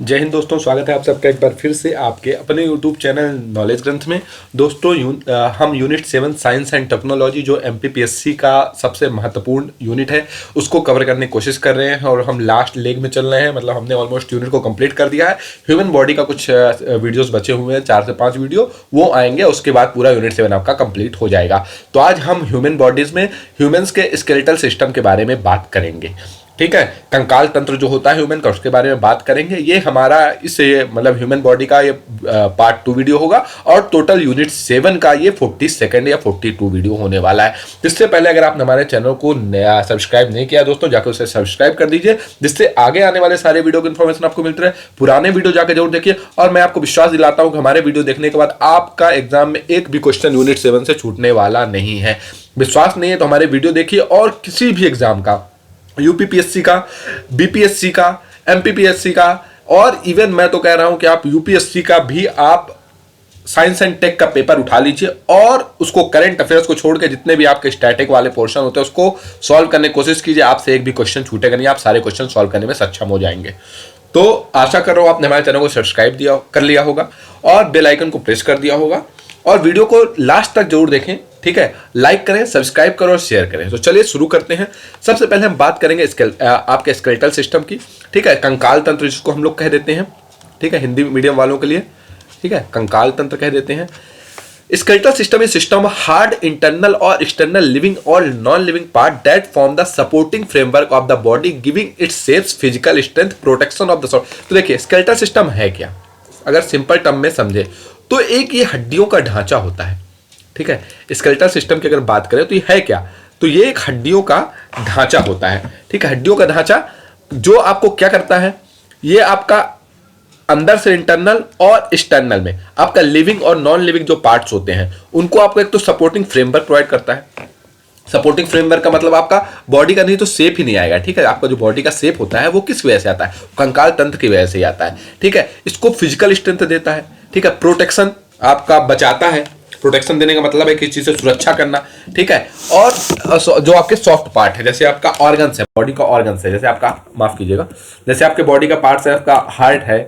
जय हिंद दोस्तों, स्वागत है आप सबका एक बार फिर से आपके अपने YouTube चैनल नॉलेज ग्रंथ में। दोस्तों हम यूनिट 7 साइंस एंड टेक्नोलॉजी जो MPPSC का सबसे महत्वपूर्ण यूनिट है उसको कवर करने की कोशिश कर रहे हैं और हम लास्ट लेग में चल रहे हैं। मतलब हमने ऑलमोस्ट यूनिट को कंप्लीट कर दिया है। ह्यूमन बॉडी का कुछ वीडियोस बचे हुए हैं, 4 से 5 वीडियो वो आएंगे, उसके बाद पूरा यूनिट 7 आपका कंप्लीट हो जाएगा। तो आज हम ह्यूमन बॉडीज में ह्यूमन्स के स्केलेटल सिस्टम के बारे में बात करेंगे। ठीक है, कंकाल तंत्र जो होता है ह्यूमन का, उसके बारे में बात करेंगे। ये हमारा इस मतलब ह्यूमन बॉडी का ये पार्ट 2 वीडियो होगा और टोटल यूनिट 7 का ये 42nd या 42 वीडियो होने वाला है। इससे पहले अगर आपने हमारे चैनल को नया सब्सक्राइब नहीं किया दोस्तों, जाकर उसे सब्सक्राइब कर दीजिए, जिससे आगे आने वाले सारे वीडियो की इन्फॉर्मेशन आपको मिलती रहे। पुराने वीडियो जाकर जरूर देखिए और मैं आपको विश्वास दिलाता हूं कि हमारे वीडियो देखने के बाद आपका एग्जाम में एक भी क्वेश्चन यूनिट 7 से छूटने वाला नहीं है। विश्वास नहीं है तो हमारे वीडियो देखिए और किसी भी एग्जाम का, यूपीपीएससी का, बीपीएससी का, एमपीपीएससी का और इवन मैं तो कह रहा हूं कि आप यूपीएससी का भी आप साइंस एंड टेक का पेपर उठा लीजिए और उसको करंट अफेयर्स को छोड़ के जितने भी आपके स्टैटिक वाले पोर्शन होते हैं उसको सॉल्व करने की कोशिश कीजिए। आपसे एक भी क्वेश्चन छूटेगा नहीं, आप सारे क्वेश्चन सॉल्व करने में सक्षम हो जाएंगे। तो आशा कर रहा हूं आपने हमारे चैनल को सब्सक्राइब कर लिया होगा और बेल आइकन को प्रेस कर दिया होगा और वीडियो को लास्ट तक जरूर देखें। ठीक है, लाइक करें, सब्सक्राइब करें और शेयर करें। तो चलिए शुरू करते हैं। सबसे पहले हम बात करेंगे आपके स्केलेटल सिस्टम की। ठीक है, कंकाल तंत्र जिसको हम लोग कह देते हैं। ठीक है, हिंदी मीडियम वालों के लिए ठीक है कंकाल तंत्र कह देते हैं। Skeletal system is system of hard internal और एक्सटर्नल लिविंग और non living part that form the supporting framework of the body giving its shapes, physical strength, protection of the soul. तो देखिए स्केलेटल सिस्टम है क्या, अगर simple term में समझे तो एक ये हड्डियों का ढांचा होता है। ठीक है, स्केलेटल सिस्टम की अगर बात करें तो ये है क्या, तो ये एक हड्डियों का ढांचा होता है। ठीक है, हड्डियों का ढांचा जो आपको क्या करता है, ये आपका अंदर से इंटरनल और एक्सटर्नल में आपका लिविंग और नॉन लिविंग जो पार्ट्स होते हैं उनको आपको एक तो सपोर्टिंग फ्रेमवर्क प्रोवाइड करता है। सपोर्टिंग फ्रेमवर्क का मतलब आपका बॉडी का नहीं तो शेप ही नहीं आएगा। ठीक है, आपका जो बॉडी का शेप होता है वो किस वजह से आता है, कंकाल तंत्र की वजह से ही आता है। ठीक है, इसको फिजिकल स्ट्रेंथ देता है। ठीक है, प्रोटेक्शन आपका बचाता है। प्रोटेक्शन देने का मतलब है किसी चीज से सुरक्षा करना। ठीक है, और जो आपके सॉफ्ट पार्ट है, जैसे आपका ऑर्गन्स है, बॉडी का ऑर्गन्स है, जैसे आपका माफ कीजिएगा, जैसे आपके बॉडी का पार्ट्स है, आपका हार्ट है,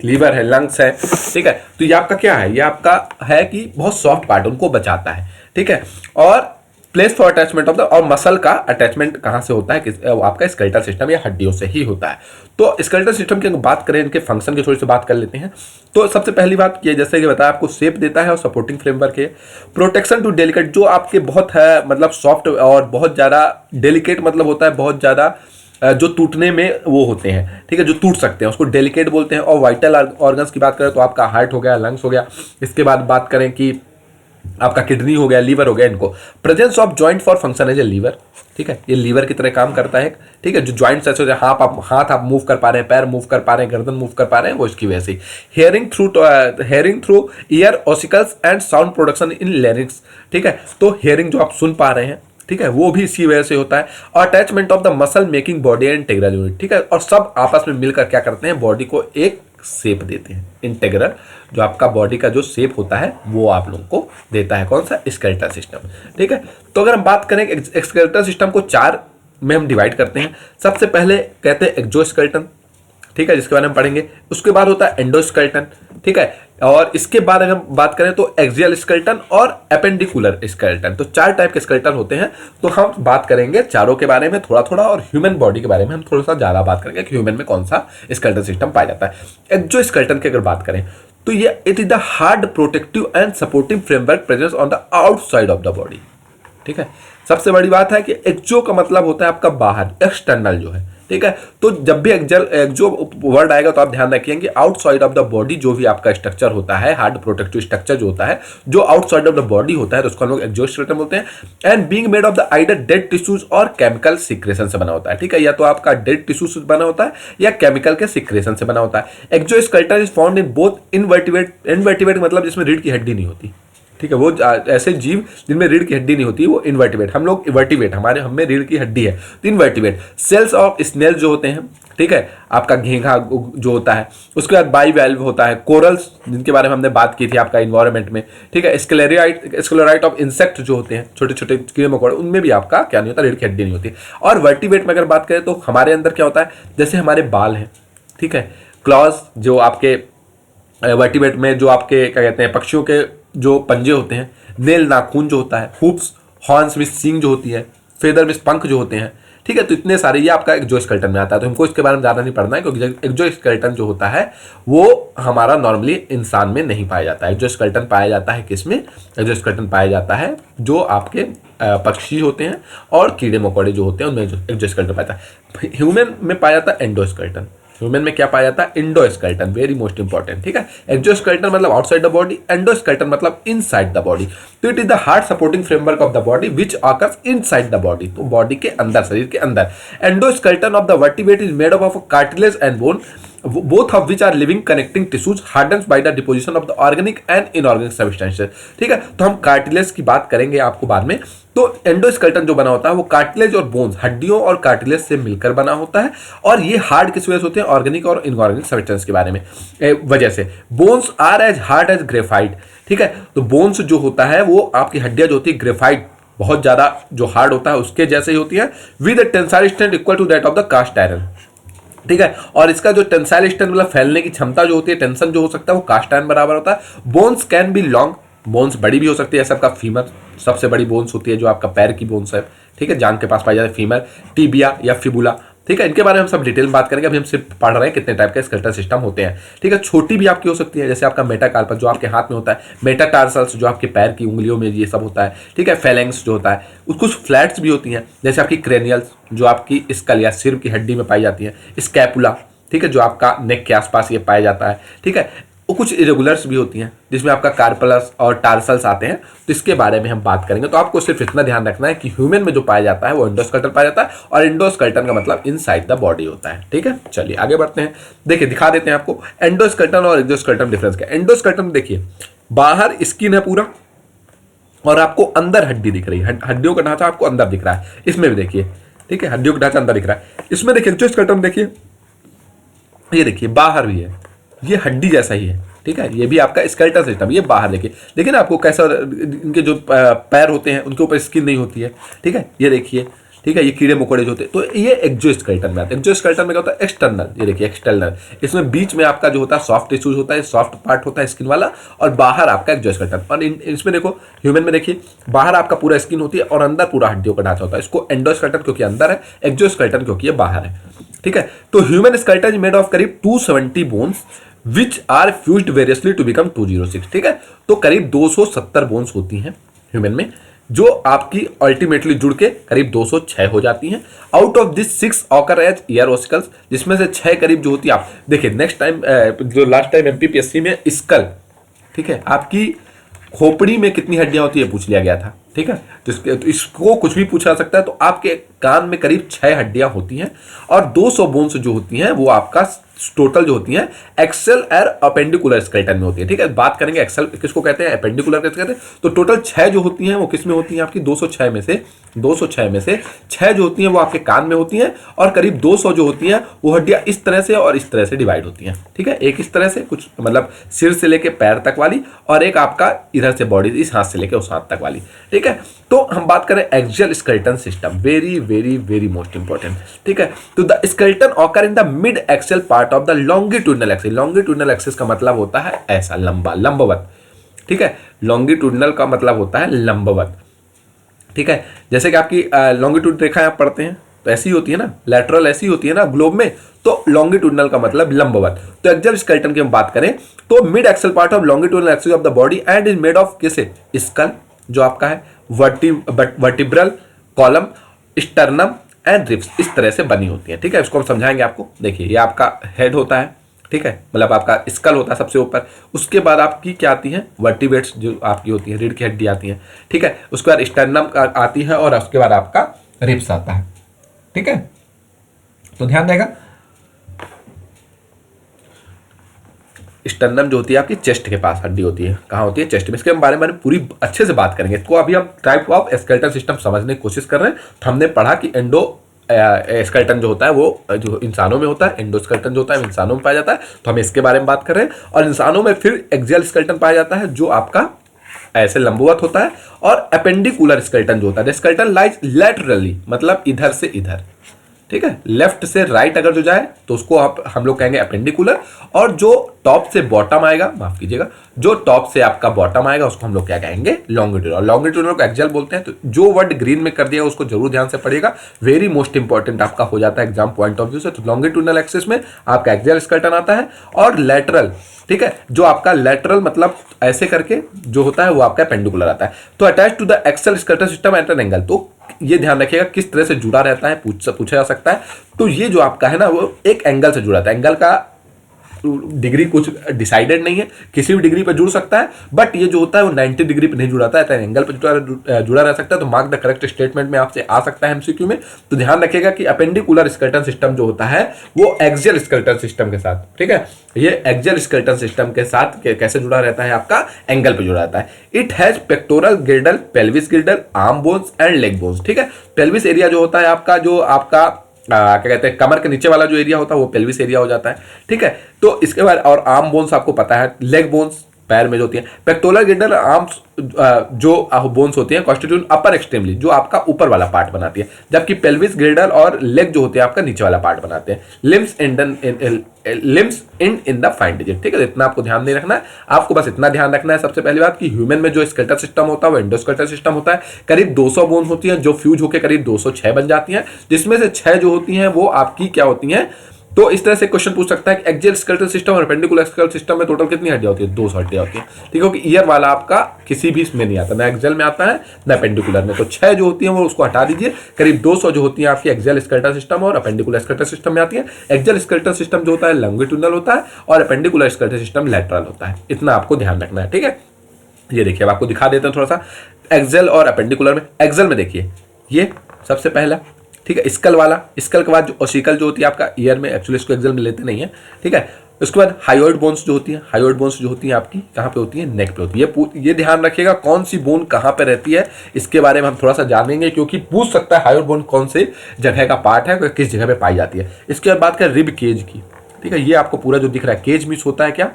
लीवर है, लंग्स है। ठीक है, तो ये आपका क्या है, ये आपका है कि बहुत सॉफ्ट पार्ट उनको बचाता है। ठीक है, और place for attachment of the, और मसल का अटैचमेंट कहां से होता है, आपका स्केलेटल सिस्टम या हड्डियों से ही होता है। तो स्केलेटल सिस्टम की अगर बात करें, इनके फंक्शन की थोड़ी सी बात कर लेते हैं। तो सबसे पहली बात ये, जैसे कि बताया, आपको शेप देता है और सपोर्टिंग फ्रेमवर्क है। प्रोटेक्शन टू डेलिकेट, जो आपके बहुत है मतलब सॉफ्ट और बहुत ज्यादा डेलिकेट मतलब होता है बहुत ज्यादा जो टूटने में वो होते हैं। ठीक है, जो टूट सकते हैं उसको डेलिकेट बोलते हैं। और वाइटल ऑर्गन्स की बात करें तो आपका हार्ट हो गया, लंग्स हो गया। इसके बाद बात करें कि आपका किडनी हो गया, लीवर हो गया, इनको presence of joint for function as a lever. ठीक है, ये लीवर की तरह काम करता है। ठीक है, जो जॉइंट्स ऐसे होते हैं, हाथ आप मूव कर पा रहे हैं, पैर मूव कर पा रहे हैं, गर्दन मूव कर पा रहे हैं, वो इसकी वजह से। Hearing through ear ossicles and sound production in larynx. ठीक है, तो हेयरिंग जो आप सुन पा रहे हैं, ठीक है, वो भी इसी वजह से होता है। और attachment of the muscle making body and integral unit. ठीक है, और सब आपस में मिलकर क्या करते हैं, बॉडी को एक शेप देते हैं। इंटेग्रल जो आपका बॉडी का जो शेप होता है वो आप लोगों को देता है, कौन सा, स्केलेटल सिस्टम। ठीक है, तो अगर हम बात करें स्केलेटल सिस्टम को 4 में हम डिवाइड करते हैं। सबसे पहले कहते हैं एक्सोस्केलेटन। ठीक है, जिसके बारे में पढ़ेंगे। उसके बाद होता है एंडोस्केलेटन। ठीक है, और इसके बाद अगर बात करें तो एक्सियल स्केलेटन और एपेंडिकुलर स्केलेटन। तो 4 टाइप के स्केलेटन होते हैं। तो हम बात करेंगे चारों के बारे में थोड़ा थोड़ा, और ह्यूमन बॉडी के बारे में हम थोड़ा सा ज्यादा बात करेंगे कि ह्यूमन में कौन सा स्केलेटन सिस्टम पाया जाता है। एक्सोस्केलेटन की अगर बात करें तो ये it is the hard protective and supportive framework presence on the outside of the body. ठीक है, सबसे बड़ी बात है कि एक्सो का मतलब होता है आपका बाहर, एक्सटर्नल जो है। ठीक है, तो जब भी एक्सो वर्ड आएगा तो आप ध्यान रखिए कि आउटसाइड ऑफ द बॉडी जो भी आपका स्ट्रक्चर होता है, हार्ड प्रोटेक्टिव स्ट्रक्चर जो होता है, जो आउटसाइड ऑफ द बॉडी होता है, तो उसको हम लोग एक्सोस्केलेटन बोलते हैं। And being made of the either dead tissues और केमिकल सिक्रेशन से बना होता है। ठीक है, या तो आपका डेड टिश्यू से बना होता है या केमिकल के सिक्रेशन से बना होता है। Exoskeleton is found in both invertebrate मतलब जिसमें रीढ़ की हड्डी नहीं होती। ठीक है, वो ऐसे जीव जिनमें रीढ़ की हड्डी नहीं होती वो इनवर्टिब्रेट, हम लोग वर्टिब्रेट, हम में रीढ़ की हड्डी है तो इनवर्टिब्रेट। सेल्स ऑफ स्नेल जो होते हैं, ठीक है, आपका घेंघा जो होता है। उसके बाद बाइवैल्व होता है, कोरल्स जिनके बारे में हमने बात की थी आपका इन्वायरमेंट में। ठीक है, स्क्लेराइट ऑफ इंसेक्ट जो होते हैं, छोटे छोटे कीड़े मकोड़े, उनमें भी आपका क्या नहीं होता, रीढ़ की हड्डी नहीं होती। और वर्टिब्रेट में अगर बात करें तो हमारे अंदर क्या होता है, जैसे हमारे बाल हैं, ठीक है, क्लॉज जो आपके वर्टिब्रेट में जो आपके क्या कहते हैं पक्षियों के जो पंजे होते हैं, नेल नाखून जो होता है, हुप्स, हॉर्न्स में सींग जो होती है, फेदर में पंख जो होते हैं, ठीक है। तो इतने सारे ये आपका एक्सोस्केलेटन में आता है, तो हमको इसके बारे में ज़्यादा नहीं पढ़ना है क्योंकि एक्सोस्केलेटन जो होता है वो हमारा नॉर्मली इंसान में नहीं पाया जाता है। एक्सोस्केलेटन पाया जाता है किसमें? एक्सोस्केलेटन पाया जाता है जो आपके पक्षी होते हैं और कीड़े मकोड़े जो होते हैं उनमें एक्सोस्केलेटन पाया जाता है। ह्यूमन में पाया जाता है एंडोस्केलेटन। ह्यूमन में क्या पाया जाता है? इंडोस्केलेटन, वेरी मोस्ट इंपॉर्टेंट, ठीक है। एक्सोस्केलेटन मतलब आउटसाइड द बॉडी, एंडोस्केलेटन मतलब इनसाइड द बॉडी। तो it is the hard supporting framework of the body which occurs inside the body, तो बॉडी के अंदर, शरीर के अंदर। Endoskeleton of the vertebrate is made up of cartilage and bone, both of which are living connecting tissues hardened by the deposition of the organic and inorganic substances, ठीक है। तो हम कार्टिलेज की बात करेंगे आपको बाद में। तो एंडोस्केलेटन जो बना होता है वो कार्टिलेज और बोन्स, हड्डियों और कार्टिलेज से मिलकर बना होता है, और ये हार्ड किस वजह से होते हैं? ऑर्गेनिक और इनऑर्गेनिक सब्सटेंस के बारे में वजह से। Bones are as hard as graphite, ठीक है। तो बोन्स जो होता है वो आपकी हड्डियां जो होती है ग्रेफाइट, बहुत ज्यादा जो हार्ड होता है उसके जैसे ही होती है, with tensile strength equal to that of the cast iron, ठीक है। और इसका जो टेंसाइल स्ट्रेंथ मतलब फैलने की क्षमता जो होती है, टेंशन जो हो सकता है वो कास्ट आयरन बराबर होता है। Bones can be long, bones बड़ी भी हो सकती है, जैसे आपका फीमर सबसे बड़ी बोन्स होती है जो आपका पैर की बोन्स है, ठीक है, जांग के पास पाई जाती है फीमर, टीबिया या फिबुला, ठीक है। इनके बारे में हम सब डिटेल में बात करेंगे। अभी हम सिर्फ पढ़ रहे हैं कितने टाइप के स्केलेटल सिस्टम होते हैं, ठीक है। छोटी भी आपकी हो सकती है, जैसे आपका मेटाकार्पस जो आपके हाथ में होता है, मेटाटार्सल्स जो आपके पैर की उंगलियों में ये सब होता है, ठीक है। फेलेंक्स जो होता है, कुछ फ्लैट्स भी होती हैं, जैसे आपकी क्रेनियल्स जो आपकी स्कल या सिर की हड्डी में पाई जाती है, स्कैपुला, ठीक है, जो आपका नेक के आसपास ये पाया जाता है, ठीक है। वो कुछ इरेगुलर्स भी होती हैं जिसमें आपका कार्पलस और टार्सल्स आते हैं, तो इसके बारे में हम बात करेंगे। तो आपको सिर्फ इतना ध्यान रखना है कि ह्यूमन में जो पाया जाता है वो एंडोस्केलेटन पाया जाता है, और एंडोस्केलेटन का मतलब इनसाइड द बॉडी होता है, ठीक है। चलिए आगे बढ़ते हैं, देखिए दिखा देते हैं आपको एंडोस्केलेटन और एक्सोस्केलेटन डिफरेंस क्या। एंडोस्केलेटन देखिए बाहर स्किन है पूरा, और आपको अंदर हड्डी दिख रही है, हड्डियों का ढांचा आपको अंदर दिख रहा है। इसमें भी देखिए, ठीक है, हड्डियों का ढांचा अंदर दिख रहा है। इसमें देखिए एक्सोस्केलेटन देखिए, ये देखिए बाहर भी है, ये हड्डी जैसा ही है, ठीक है। ये भी आपका स्केलेटल सिस्टम, ये बाहर देखिए, देखिए ना आपको कैसा, इनके जो पैर होते हैं उनके ऊपर स्किन नहीं होती है, ठीक है, ये देखिए, ठीक है। ये कीड़े मकोड़े जो होते हैं, तो ये एक्सोस्केलेटन में आता है। एक्सोस्केलेटन में क्या होता है? एक्सटर्नल, ये देखिए एक्सटर्नल, इसमें बीच में आपका जो होता है सॉफ्ट टिश्यूज होता है, सॉफ्ट पार्ट होता है स्किन वाला, और बाहर आपका एक्सोस्केलेटन। और इसमें देखो ह्यूमन में देखिए बाहर आपका पूरा स्किन होती है और अंदर पूरा हड्डियों का ढांचा होता है। इसको एंडोस्केलेटन क्योंकि अंदर है, एक्सोस्केलेटन क्योंकि ये बाहर है, ठीक है। तो human skeleton is made of करीब 270 bones which are fused variously to become 206, ठीक है। तो करीब 270 बोन्स होती हैं ह्यूमन में, जो आपकी अल्टीमेटली जुड़ के करीब 206 हो जाती हैं। Out of this 6 occur as ear ossicles, जिसमें से 6 करीब जो होती है, आप देखिए नेक्स्ट टाइम जो लास्ट टाइम एमपीपीएससी में स्कल, ठीक है, आपकी खोपड़ी में कितनी हड्डियां होती है पूछ लिया गया था, ठीक है। तो इसको कुछ भी पूछा सकता है। तो आपके कान में करीब 6 हड्डियां होती हैं, और 200 बोन्स जो होती हैं वो आपका टोटल जो होती हैं एक्सेल और अपेंडिकुलर स्केलेटन में होती है, ठीक है। बात करेंगे एक्सेल किसको कहते हैं, अपेंडिकुलर किसको कहते हैं। तो टोटल 6 जो होती हैं वो किस में होती हैं आपकी, 206 में से 6 जो होती हैं वो आपके कान में होती हैं, और करीब 200 जो होती हैं वो हड्डियां इस तरह से और इस तरह से डिवाइड होती हैं, ठीक है। एक इस तरह से कुछ मतलब सिर से लेके पैर तक वाली, और एक आपका इधर से बॉडी इस हाथ से लेके उस हाथ तक वाली, ठीक है। तो हम बात करें axial skeleton system, very very very most important, ठीक है। तो the skeleton occur in the mid axial part of the longitudinal axis. Longitudinal axis का मतलब होता है ऐसा लंबा, लंबवत, ठीक है। लॉन्गिट्यूडनल का मतलब होता है लंबवत, ठीक है। जैसे कि आपकी लॉन्गिट्यूड रेखा आप पढ़ते हैं तो ऐसी होती है ना, लेटरल ऐसी होती है ना ग्लोब में, तो लॉन्गिट्यूडनल का मतलब लंबवत। तो एक्सियल स्केलेटन की हम बात करें तो mid axial part of longitudinal axis of the body and is made of किसे, स्कल जो आपका है, vertebral column, sternum and ribs, इस तरह से बनी होती है, ठीक है। इसको हम समझाएंगे आपको। देखिए ये आपका हेड होता है, ठीक है, मतलब आपका स्कल होता है सबसे ऊपर, उसके बाद आपकी क्या आती है, वर्टिब्रेट्स जो आपकी होती है, रीढ़ की हड्डी आती है, ठीक है। उसके बाद स्टर्नम आती है, और उसके बाद आपका रिब्स आता है, ठीक है। तो ध्यान देगा, स्टर्नम जो होती है आपकी चेस्ट के पास हड्डी होती है, कहाँ होती है, चेस्ट में। इसके बारे में पूरी अच्छे से बात करेंगे। इसको अभी हम टाइप ऑफ स्केलेटल सिस्टम समझने की कोशिश कर रहे हैं। तो हमने पढ़ा कि एंडो स्केलेटन जो होता है वो जो इंसानों में होता है, एंडोस्केलेटन जो होता है इंसानों में पाया जाता है, तो हम इसके बारे में बात कर रहे हैं। और इंसानों में फिर एक्सियल स्केलेटन पाया जाता है जो आपका ऐसे लंबवत होता है, और अपेंडिकुलर स्केलेटन जो होता है, स्केलेटन लाइज लैटरली, मतलब इधर से इधर, ठीक है, लेफ्ट से राइट अगर जो जाए तो उसको आप हम लोग कहेंगे अपेंडिकुलर, और जो टॉप से बॉटम आएगा, माफ कीजिएगा, जो टॉप से आपका बॉटम आएगा उसको हम लोग क्या कहेंगे, लॉन्गिट्यूडनल। लॉन्गिट्यूडनल को एक्सियल बोलते हैं। तो जो वर्ड ग्रीन में कर दिया उसको जरूर ध्यान से पढ़िएगा, वेरी मोस्ट इंपॉर्टेंट आपका हो जाता है एग्जाम पॉइंट ऑफ व्यू से। तो लॉन्गिट्यूडनल एक्सिस में आपका एक्सियल स्केलेटन आता है, और लेटरल, ठीक है, जो आपका लेटरल मतलब ऐसे करके जो होता है वो आपका पेंडिकुलर आता है। तो attach to the axial skeletal system at an angle, तो ये ध्यान रखिएगा किस तरह से जुड़ा रहता है, पूछा जा सकता है। तो ये जो आपका है ना वो एक एंगल से जुड़ा था। एंगल का डिग्री कुछ डिसाइडेड नहीं है, किसी भी डिग्री पर जुड़ सकता है, बट ये जो होता है वो 90 डिग्री पर नहीं जुड़ाता है, एंगल पर जुड़ा रह सकता है। तो मार्क द करेक्ट स्टेटमेंट में आपसे आ सकता है एमसीक्यू में। तो ध्यान रखिएगा कि अपेंडिकुलर स्केलेटन सिस्टम जो होता है वो एक्सियल स्केलेटन सिस्टम के साथ, ठीक है, ये एक्सियल स्केलेटन सिस्टम के साथ कैसे जुड़ा रहता है, आपका एंगल पर जुड़ा रहता है। It has pectoral गिर्डल, pelvis गिर्डल, arm bones and leg bones, ठीक है। पेल्विस एरिया जो होता है आपका, जो आपका क्या कहते हैं, कमर के नीचे वाला जो एरिया होता है वो पेल्विस एरिया हो जाता है, ठीक है। तो इसके बाद और आर्म बोन्स आपको पता है, लेग बोन्स पैर में जो होती है, पेक्टोरल गिर्डल आर्म्स जो बोन्स होती हैं कॉन्स्टिट्यूट अपर एक्सट्रीमली, जो आपका ऊपर वाला पार्ट बनाती है, जबकि पेल्विस गिर्डल और लेग जो होते हैं आपका नीचे वाला पार्ट बनाते हैं। Limbs in the fine digit, ठीक है। इतना आपको ध्यान नहीं रखना है, आपको बस इतना ध्यान रखना है सबसे पहली बात कि ह्यूमन में जो स्केलेटल सिस्टम होता है वो एंडोस्केलेटल सिस्टम होता है। करीब 200 बोन होती हैं जो फ्यूज होकर करीब 206 बन जाती हैं, जिसमें से 6 जो होती हैं वो आपकी क्या होती हैं। तो इस तरह से क्वेश्चन पूछ सकता है कि एक्सियल स्केलेटल सिस्टम और अपेंडिकुलर स्केलेटल सिस्टम में टोटल कितनी हड्डियां होती है, 200 हड्डियां होती हैं, ठीक है। क्योंकि ईयर वाला आपका किसी भी इसमें नहीं आता, ना एक्सियल में आता है ना अपेंडिकुलर में। तो 6 जो होती हैं वो उसको हटा दीजिए, करीब 200 जो होती हैं आपकी एक्सियल स्केलेटल सिस्टम और अपेंडिकुलर स्केलेटल सिस्टम में आती है। एक्सियल स्केलेटल सिस्टम जो होता है लॉन्गिट्यूडनल होता है, और अपेंडिकुलर स्केलेटल सिस्टम लैटरल होता है। इतना आपको ध्यान रखना है, ठीक है। ये देखिए अब आपको दिखा देते हैं थोड़ा सा एक्सियल और अपेंडिकुलर में। एक्सियल में देखिए ये सबसे पहला, ठीक है, स्कल वाला, स्कल के बाद जो ओसिकल जो होती है आपका ईयर में, एक्चुअली इसको एक्सियल में लेते नहीं है, ठीक है। उसके बाद हायोइड बोन्स जो होती है, हायोइड बोन्स जो होती हैं आपकी कहाँ पे होती है, नेक पे होती है। ये ध्यान रखिएगा कौन सी बोन कहाँ पे रहती है, इसके बारे में हम थोड़ा सा जानेंगे, क्योंकि पूछ सकता है हायोइड बोन कौन से जगह का पार्ट है, किस जगह पे पाई जाती है। इसके बाद बात करें रिब केज की, ठीक है। ये आपको पूरा जो दिख रहा है, केज मिस होता है क्या,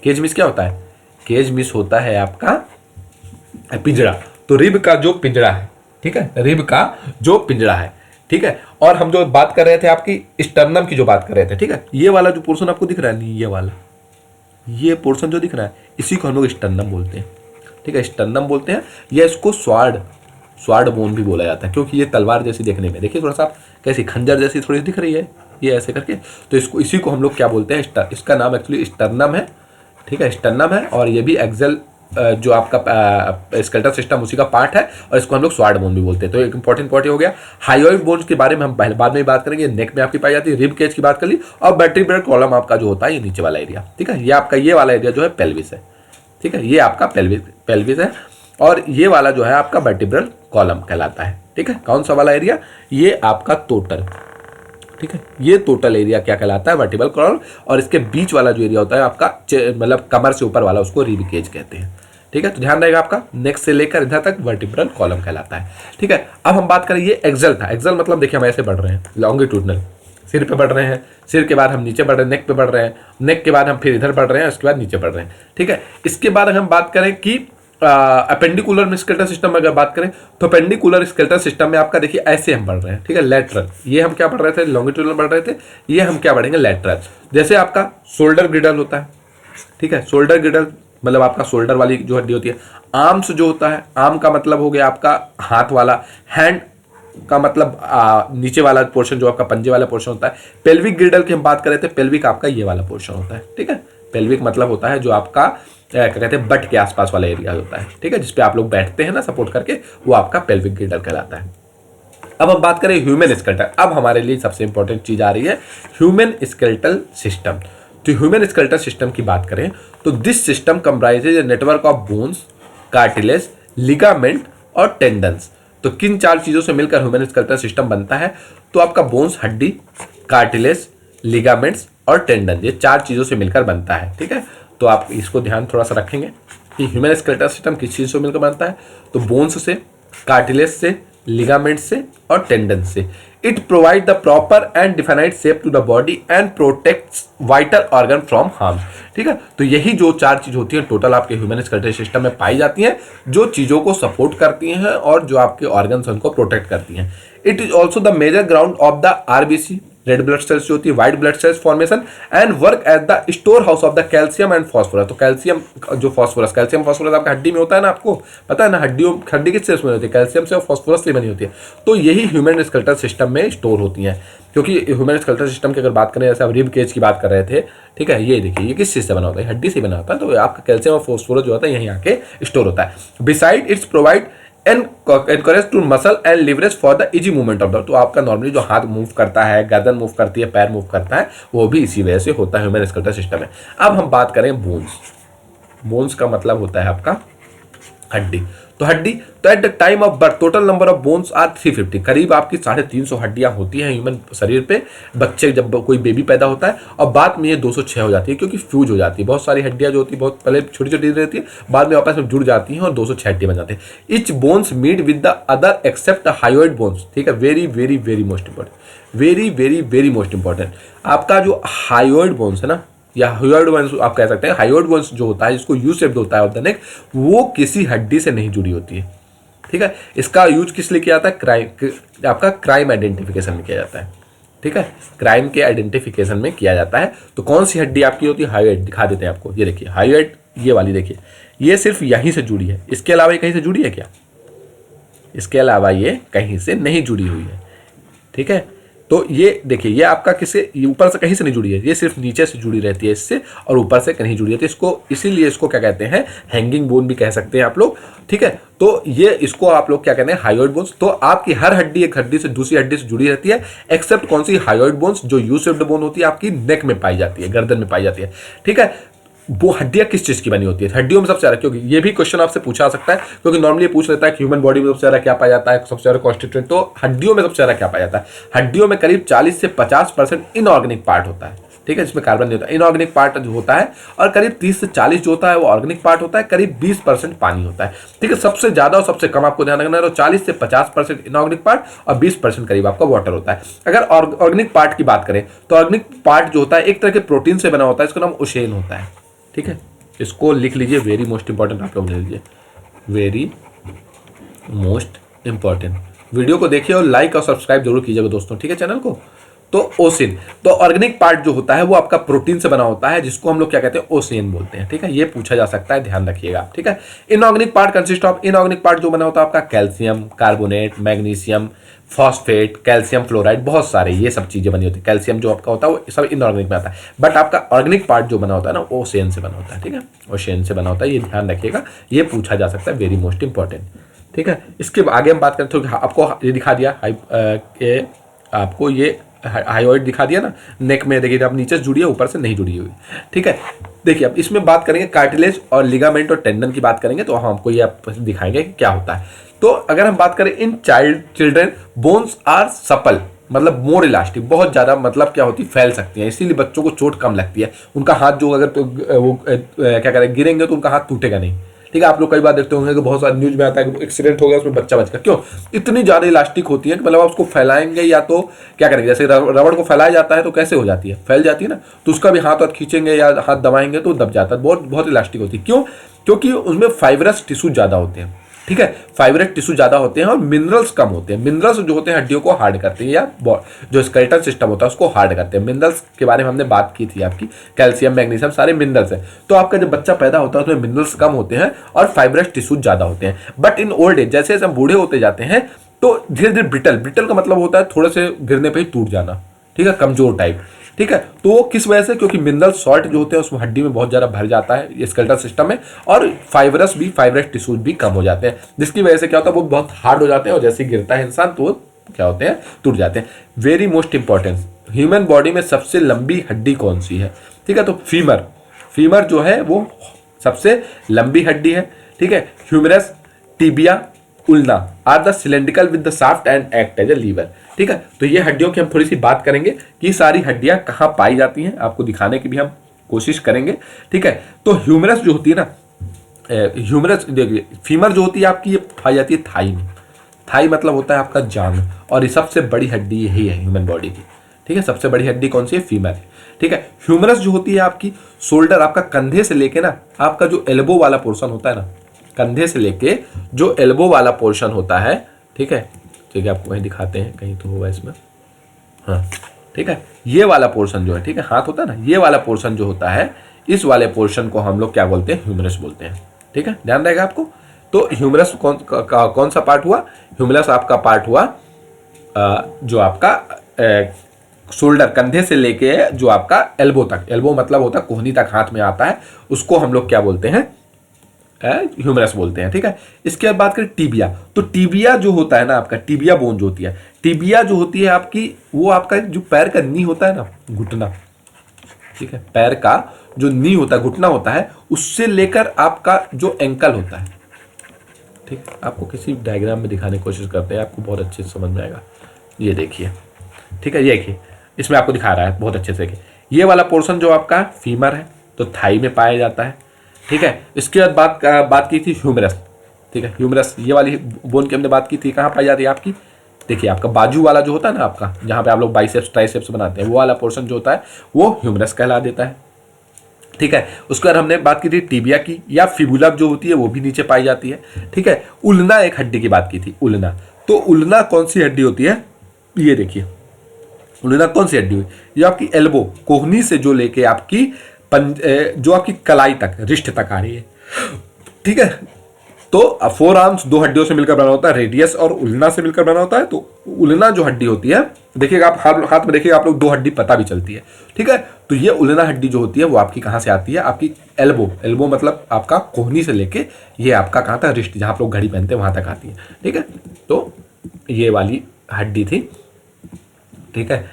केज मिस क्या होता है, केज मिस होता है आपका पिंजरा। तो रिब का जो पिंजरा है, ठीक है, रिब का जो पिंजरा है, ठीक है। और हम जो बात कर रहे थे आपकी स्टर्नम की जो बात कर रहे थे, ठीक है, ये वाला जो पोर्शन आपको दिख रहा है, नहीं ये वाला, ये पोर्शन जो दिख रहा है इसी को हम लोग स्टर्नम बोलते हैं, ठीक है, स्टर्नम बोलते हैं। या इसको स्वार्ड बोन भी बोला जाता है, क्योंकि ये तलवार जैसी देखने में, देखिए थोड़ा सा कैसी खंजर जैसी थोड़ी दिख रही है ये ऐसे करके, तो इसको इसी को हम लोग क्या बोलते हैं, इसका नाम एक्चुअली स्टर्नम है, ठीक है, स्टर्नम है। और ये भी एक्सियल जो आपका स्केलेटल सिस्टम उसी का पार्ट है, और इसको हम लोग स्वार्ड बोन भी बोलते हैं। तो एक इंपॉर्टेंट पॉइंट हो गया। हायोइड बोन्स के बारे में हम बाद में बात करेंगे, नेक में आपकी पाई जाती है। रिब केज की बात कर ली, और वर्टिब्रल कॉलम आपका जो होता है ये नीचे वाला एरिया, ठीक है, ये आपका ये वाला एरिया जो है पेल्विस है, ठीक है, ये आपका पेल्विस है, और ये वाला जो है आपका वर्टिब्रल कॉलम कहलाता है, ठीक है। कौन सा वाला एरिया, ये आपका टोटल, ठीक है, ये टोटल एरिया क्या कहलाता है, वर्टिब्रल कॉलम। और इसके बीच वाला जो एरिया होता है आपका मतलब कमर से ऊपर वाला, उसको रिब केज कहते हैं, ठीक है। तो ध्यान रहेगा आपका, नेक से लेकर इधर तक वर्टिब्रल कॉलम कहलाता है, ठीक है। अब हम बात करें ये एक्सियल था। एक्सियल मतलब देखिए हम ऐसे बढ़ रहे हैं, लॉन्गिट्यूडनल, सिर पे बढ़ रहे हैं, सिर के बाद हम नीचे बढ़ रहे हैं, नेक पे बढ़ रहे हैं, नेक के बाद हम फिर इधर बढ़ रहे हैं, उसके बाद नीचे बढ़ रहे हैं, ठीक है। इसके बाद हम बात करें कि अपेंडिकुलर स्केलेटल सिस्टम में अगर बात करें, तो अपेंडिकुलर स्केलेटल सिस्टम में आपका देखिए ऐसे हम बढ़ रहे हैं, ठीक है, लेटरल। ये हम क्या बढ़ रहे थे, लॉन्गिट्यूडनल बढ़ रहे थे, ये हम क्या बढ़ेंगे, लेटरल। जैसे आपका शोल्डर गिर्डल होता है, ठीक है, शोल्डर गिर्डल मतलब आपका शोल्डर वाली जो हड्डी होती है। आर्म्स जो होता है, आर्म का मतलब हो गया आपका हाथ वाला, हैंड का मतलब नीचे वाला पोर्शन जो आपका पंजे वाला पोर्शन होता है। पेल्विक गिर्डल की हम बात कर रहे थे, पेल्विक आपका ये वाला पोर्शन होता है, ठीक है। पेल्विक मतलब होता है जो आपका क्या कहते हैं, बट के आसपास वाला एरिया होता है, ठीक है, जिसपे आप लोग बैठते हैं ना सपोर्ट करके, वो आपका पेल्विक गिर्डल कहलाता है। अब हम बात करें ह्यूमन स्केलेटल। अब हमारे लिए सबसे इंपॉर्टेंट चीज आ रही है ह्यूमन स्केलेटल सिस्टम। तो ह्यूमन स्केलेटल सिस्टम की बात करें तो this system comprises a network of bones, cartilage, ligament और टेंडन्स। तो किन 4 चीजों से मिलकर ह्यूमन स्केलेटल सिस्टम बनता है, तो आपका बोन्स हड्डी, कार्टिलेज, लिगामेंट्स और टेंडन, ये 4 चीजों से मिलकर बनता है, ठीक है। तो आप इसको ध्यान थोड़ा सा रखेंगे कि ह्यूमन स्केलेटल सिस्टम किस चीज से मिलकर बनता है, तो बोन्स से, कार्टिलेज से, लिगामेंट से और टेंडन से। It provide the proper and defined shape to the body and protects vital organ from harm, ठीक है। तो यही जो 4 चीज होती है टोटल आपके ह्यूमन स्केलेटल सिस्टम में पाई जाती हैं, जो चीजों को सपोर्ट करती हैं और जो आपके ऑर्गन्स उनको प्रोटेक्ट करती हैं। It is also the major ground of the RBC, red blood cells जो होती है, white blood cells formation, and work as the storehouse of the calcium and phosphorus. तो कैल्शियम जो फॉस्फोरस, कैल्शियम फॉस्फोरस आपका हड्डी में होता है ना, आपको पता है ना, हड्डी किससे उसमें होती है, कैल्शियम से और फॉस्फोरस से बनी होती है। तो यही ह्यूमन स्केलेटल सिस्टम में स्टोर होती हैं। क्योंकि ह्यूमन स्केलेटल सिस्टम की अगर बात करें, जैसे आप रिब केज की बात कर रहे थे, ठीक है, ये देखिए ये किस चीज़ से बना होता है, हड्डी से बना होता है। तो आपका कैल्शियम और फॉस्फोरस जो होता है यहीं आके स्टोर होता है। Beside its provide anchorage to muscle and leverage for the easy movement of the. तो आपका नॉर्मली जो हाथ मूव करता है, गर्दन मूव करती है, पैर मूव करता है, वो भी इसी वजह से होता है, ह्यूमन स्केलेटल सिस्टम में। अब हम बात करें बोन्स। बोन्स का मतलब होता है आपका हड्डी। तो हड्डी, तो at the time of birth total number of bones are 350। करीब आपकी 350 हड्डियां होती हैं ह्यूमन शरीर पे, बच्चे जब कोई बेबी पैदा होता है, और बाद में ये 206 हो जाती है, क्योंकि फ्यूज हो जाती है। बहुत सारी हड्डियां जो होती है बहुत पहले छोटी छोटी रहती है, बाद में आपस में जुड़ जाती हैं और 206 हड्डी बन जाती है। Each bones meet with the other except hyoid bones, ठीक है, very very very most important, very very very most important. आपका जो हायोइड बोन्स है ना, या हायोइड बोन्स आप कह सकते हैं, हायोइड बोन्स जो होता है जिसको यू शेप्ड होता है ऑफ द नेक, वो किसी हड्डी से नहीं जुड़ी होती है, ठीक है। इसका यूज किस लिए किया जाता है, क्राइम, आपका क्राइम आइडेंटिफिकेशन में किया जाता है, ठीक है, क्राइम के आइडेंटिफिकेशन में किया जाता है। तो कौन सी हड्डी आपकी होती है, हायोइड, दिखा देते हैं आपको, ये देखिए हायोइड, ये वाली देखिए, ये सिर्फ यहीं से जुड़ी है, इसके अलावा ये कहीं से जुड़ी है क्या, इसके अलावा ये कहीं से नहीं जुड़ी हुई है, ठीक है। तो ये देखिए, ये आपका किसे, ऊपर से कहीं से नहीं जुड़ी है, ये सिर्फ नीचे से जुड़ी रहती है इससे, और ऊपर से कहीं जुड़ी रहती है। इसको इसीलिए इसको क्या कहते हैं, हैंगिंग बोन भी कह सकते हैं आप लोग, ठीक है। तो ये इसको आप लोग क्या कहते हैं, हायोइड बोन्स। तो आपकी हर हड्डी एक हड्डी से दूसरी हड्डी से जुड़ी रहती है, एक्सेप्ट कौन सी, हायोइड बोन्स, जो यू शेप्ड बोन होती है आपकी नेक में पाई जाती है, गर्दन में पाई जाती है, ठीक है। वो हड्डियां किस चीज की बनी होती है, हड्डियों में सबसे ज्यादा, क्योंकि ये भी क्वेश्चन आपसे पूछा जा सकता है, क्योंकि नॉर्मली पूछ लेता है कि ह्यूमन बॉडी में सबसे ज्यादा क्या पाया जाता है, सबसे ज्यादा कॉन्स्टिट्यूएंट। तो हड्डियों में सबसे ज्यादा क्या पाया जाता है, हड्डियों में करीब 40 से 50% इनऑर्गेनिक पार्ट होता है, ठीक है, जिसमें कार्बन नहीं होता, इनऑर्गेनिक पार्ट जो होता है, और करीब 30 से 40 जो होता है वो ऑर्गेनिक पार्ट होता है, करीब 20% पानी होता है, ठीक है। सबसे ज्यादा और सबसे कम आपको ध्यान रखना है, तो 40 से 50% इनऑर्गेनिक पार्ट और 20% करीब आपका वाटर होता है। अगर ऑर्गेनिक पार्ट की बात करें, तो ऑर्गेनिक पार्ट जो होता है एक तरह के प्रोटीन से बना होता है, इसका नाम ओशेन होता है, ठीक है। इसको लिख लीजिए, वेरी मोस्ट इंपॉर्टेंट, आप लोग ले लीजिए, वेरी मोस्ट इंपॉर्टेंट। वीडियो को देखिए और लाइक और सब्सक्राइब जरूर कीजिएगा दोस्तों, ठीक है, चैनल को। तो ओसिन, तो ऑर्गेनिक पार्ट जो होता है वो आपका प्रोटीन से बना होता है, जिसको हम लोग क्या कहते हैं, ओसेन बोलते हैं, ठीक है। ये पूछा जा सकता है, ध्यान रखिएगा, ठीक है। Inorganic part consist of, inorganic part जो बना होता है आपका calcium carbonate, magnesium phosphate, calcium fluoride, बहुत सारे ये सब चीजें बनी होती है। कैल्शियम जो आपका होता है वो सब इनऑर्गेनिक में आता है, बट आपका ऑर्गेनिक पार्ट जो बना होता है ना, ओसेन से बना होता है, ठीक है, ओसेन से बना होता है, ये ध्यान रखिएगा, ये पूछा जा सकता है, वेरी मोस्ट इंपॉर्टेंट, ठीक है। इसके आगे हम बात करें तो आपको ये दिखा दिया, आपको ये हायोइड दिखा दिया ना, नेक में देखिए, आप नीचे से जुड़ी है, ऊपर से नहीं जुड़ी हुई, ठीक है। देखिए अब इसमें बात करेंगे कार्टिलेज और लिगामेंट और टेंडन की बात करेंगे, तो हम आपको ये दिखाएंगे कि क्या होता है। तो अगर हम बात करें in children, bones are supple, मतलब मोर इलास्टिक, बहुत ज्यादा, मतलब क्या होती है, फैल सकती है, इसीलिए बच्चों को चोट कम लगती है। उनका हाथ जो अगर तो वो क्या करें, गिरेंगे तो उनका हाथ टूटेगा नहीं, ठीक है। आप लोग कई बार देखते होंगे कि बहुत सारे न्यूज में आता है कि एक्सीडेंट हो गया, उसमें बच्चा बच गया, क्यों, इतनी ज्यादा इलास्टिक होती है कि मतलब आप उसको फैलाएंगे या तो क्या करेंगे, जैसे रबड़ को फैलाया जाता है तो कैसे हो जाती है, फैल जाती है ना, तो उसका भी हाथ खींचेंगे या हाथ दबाएंगे तो दब जाता है, बहुत बहुत इलास्टिक होती है। क्यों, क्योंकि उसमें फाइबरस टिश्यू ज्यादा होते हैं, ठीक है, फाइबरस टिश्यू ज्यादा होते हैं और मिनरल्स कम होते हैं। मिनरल्स जो होते हैं हड्डियों को हार्ड करते हैं, या जो स्केलेटल सिस्टम होता है उसको हार्ड करते हैं। मिनरल्स के बारे में हमने बात की थी आपकी, कैल्शियम मैग्नीशियम सारे मिनरल्स हैं। तो आपका जब बच्चा पैदा होता है उसमें मिनरल्स कम होते हैं और फाइबरस टिश्यू ज्यादा होते हैं। बट इन ओल्ड एज, जैसे जैसे हम बूढ़े होते जाते हैं तो धीरे धीरे ब्रिटल, ब्रिटल का मतलब होता है थोड़े से गिरने पर ही टूट जाना, ठीक है, कमजोर टाइप, ठीक है। तो वो किस वजह से, क्योंकि मिनरल सॉल्ट जो होते हैं उसमें हड्डी में बहुत ज़्यादा भर जाता है स्केलेटल सिस्टम में, और फाइबरस टिश्यूज भी कम हो जाते हैं, जिसकी वजह से क्या होता है, वो बहुत हार्ड हो जाते हैं और जैसे ही गिरता है इंसान तो वो क्या होते हैं, टूट जाते हैं। Very most important, human body में सबसे लंबी हड्डी कौन सी है, ठीक है, तो फीमर, फीमर जो है वो सबसे लंबी हड्डी है, ठीक है। Humerus, tibia, ulna are the cylindrical with the shaft and act as a lever, ठीक है। तो ये हड्डियों की हम थोड़ी सी बात करेंगे कि सारी हड्डियां कहाँ पाई जाती हैं, आपको दिखाने की भी हम कोशिश करेंगे, ठीक है। तो ह्यूमरस जो होती है ना, ह्यूमरस देखिए, फीमर जो होती है आपकी ये पाई जाती है थाई में, थाई मतलब होता है आपका जांघ, और ये सबसे बड़ी हड्डी यही है ह्यूमन बॉडी की, ठीक है, सबसे बड़ी हड्डी कौन सी है, फीमर है, ठीक है। ह्यूमरस जो होती है आपकी शोल्डर, आपका कंधे से लेके ना, आपका जो एल्बो वाला पोर्शन होता है ना, कंधे से लेके जो एल्बो वाला पोर्शन होता है, ठीक है, ठीक है, आपको कहीं दिखाते हैं, कहीं तो होगा इसमें, हाँ ठीक है, ये वाला पोर्शन जो है, ठीक है, हाथ होता है ना, ये वाला पोर्शन जो होता है, इस वाले पोर्शन को हम लोग क्या बोलते हैं, ह्यूमरस बोलते हैं। ठीक है, ध्यान रहेगा आपको। तो ह्यूमरस कौन सा पार्ट हुआ, ह्यूमरस आपका पार्ट हुआ जो आपका शोल्डर, कंधे से लेके जो आपका एल्बो तक, एल्बो मतलब होता है कोहनी तक हाथ में आता है, उसको हम लोग क्या बोलते हैं, ह्यूमरस बोलते हैं। ठीक है, इसके बाद बात करें टीबिया, तो टीबिया जो होता है ना आपका, टीबिया बोन जो होती है, टीबिया जो होती है आपकी, वो आपका जो पैर का नी होता है ना, घुटना, ठीक है, पैर का जो नी होता है, घुटना होता है, उससे लेकर आपका जो एंकल होता है, ठीक है, आपको किसी डायग्राम में दिखाने की कोशिश करते हैं, आपको बहुत अच्छे से समझ में आएगा। ये देखिए, ठीक है, ये देखिए, इसमें आपको दिखा रहा है बहुत अच्छे से, ये वाला पोर्शन जो आपका फीमर है, तो थाई में पाया जाता है। ठीक है, इसके बाद बात की थी ह्यूमरस, ठीक है, ह्यूमरस ये वाली बोन की हमने बात की थी, कहाँ पाई जाती है आपकी, देखिए आपका बाजू वाला जो होता है ना आपका, जहाँ पे आप लोग बाइसेप्स ट्राइसेप्स बनाते हैं, वो वाला पोर्शन जो होता है वो ह्यूमरस कहला देता है। ठीक है, उसके बाद हमने बात की थी टीबिया की, या फिबुला जो होती है वो भी नीचे पाई जाती है। ठीक है, उल्ना एक हड्डी की बात की थी, उल्ना, तो उल्ना कौन सी हड्डी होती है, ये देखिए, उल्ना कौन सी हड्डी हुई, ये आपकी एल्बो, कोहनी से जो लेके आपकी जो आपकी कलाई तक, रिस्ट तक आ रही है। ठीक है, तो फोर आर्म्स दो हड्डियों से मिलकर बना होता है, रेडियस और उल्ना से मिलकर बना होता है। तो उल्ना जो हड्डी होती है, देखिएगा आप हाथ में देखिएगा आप लोग, दो हड्डी पता भी चलती है। ठीक है, तो ये उल्ना हड्डी जो होती है वो आपकी कहाँ से आती है, आपकी एल्बो, एल्बो मतलब आपका कोहनी से लेके ये आपका कहाँ था, रिस्ट, जहाँ आप लोग घड़ी पहनते हैं वहां तक आती है। ठीक है, तो ये वाली हड्डी थी। ठीक है,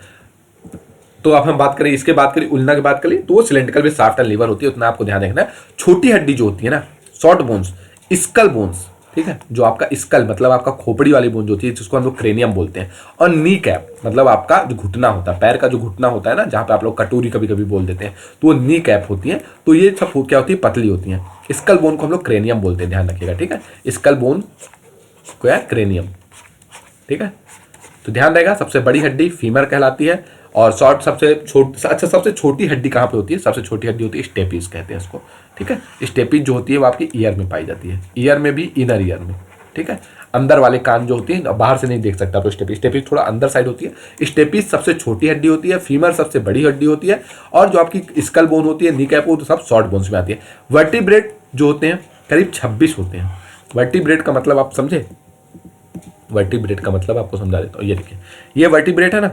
तो अब हम बात करें, इसके बात करें उल्ना की बात करें, तो वो cylindrical with shaft and lever होती है, उतना आपको ध्यान रखना है। छोटी हड्डी जो होती है ना, शॉर्ट बोन्स, स्कल बोन्स, ठीक है, जो आपका स्कल मतलब आपका खोपड़ी वाली बोन जो होती है, जिसको हम लोग क्रेनियम बोलते हैं, और नी कैप मतलब आपका जो घुटना होता है, पैर का जो घुटना होता है ना, जहाँ पे आप लोग कटोरी कभी कभी बोल देते हैं, तो वो नी कैप होती है। तो ये सब क्या होती है, पतली होती है। स्कल बोन को हम लोग क्रेनियम बोलते हैं, ध्यान रखिएगा। ठीक है, स्कल बोन को है क्रेनियम। ठीक है, तो ध्यान रहेगा, सबसे बड़ी हड्डी फीमर कहलाती है, और शॉर्ट सबसे सबसे छोटी हड्डी कहाँ पे होती है, सबसे छोटी हड्डी होती है स्टेपीज कहते हैं इसको। ठीक है, स्टेपीज जो होती है वो आपकी ईयर में पाई जाती है, ईयर में भी, इनर ईयर में। ठीक है, अंदर वाले कान जो होती है, बाहर से नहीं देख सकता, तो स्टेपीज थोड़ा अंदर साइड होती है। स्टेपीज सबसे छोटी हड्डी होती है, फीमर सबसे बड़ी हड्डी होती है, और जो आपकी स्कल बोन होती है, नी कैप, वो तो सब शॉर्ट बोन्स में आती है। वर्टिब्रेट जो होते हैं करीब 26 होते हैं। वर्टिब्रेट का मतलब आप समझे, वर्टिब्रेट का मतलब आपको समझा देता हूँ। ये देखिए, ये वर्टिब्रेट है ना,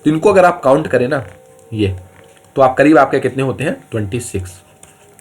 तो इनको अगर आप काउंट करें ना, ये तो आप करीब आपके कितने होते हैं, 26।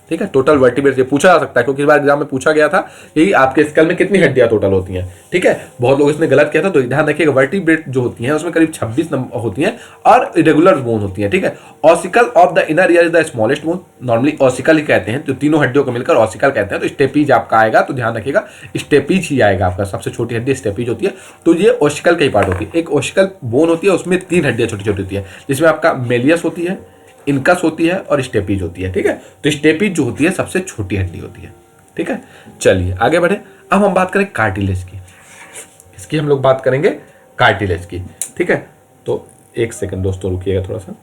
ठीक है, टोटल वर्टिब्रेट, ये पूछा जा सकता है, क्योंकि इस बार एग्जाम में पूछा गया था कि आपके स्कल में कितनी हड्डियां टोटल होती हैं। ठीक है, बहुत लोग इसने गलत किया था, तो ध्यान रखिएगा, वर्टिब्रेट जो होती हैं उसमें करीब 26 होती हैं, और इरेगुलर बोन होती हैं। ठीक है, ossicle of the inner ear is the smallest bone, normally ossicle ही कहते हैं, तो तीनों हड्डियों को मिलकर ऑसिकल कहते हैं। तो स्टेपीज आपका आएगा, तो ध्यान रखिएगा स्टेपीज ही आएगा आपका, सबसे छोटी हड्डी स्टेपीज होती है। तो ये ऑसिकल का ही पार्ट होती है। एक ऑसिकल बोन होती है, उसमें 3 हड्डियां छोटी छोटी होती है, जिसमें आपका मेलियस होती है, इनकस होती है, और स्टेपीज होती है। ठीक है, तो स्टेपीज जो होती है सबसे छोटी हड्डी होती है। ठीक है, चलिए आगे बढ़े। अब हम बात करें कार्टिलेज की, इसकी हम लोग बात करेंगे कार्टिलेज की। ठीक है, तो एक सेकंड दोस्तों रुकिएगा थोड़ा सा।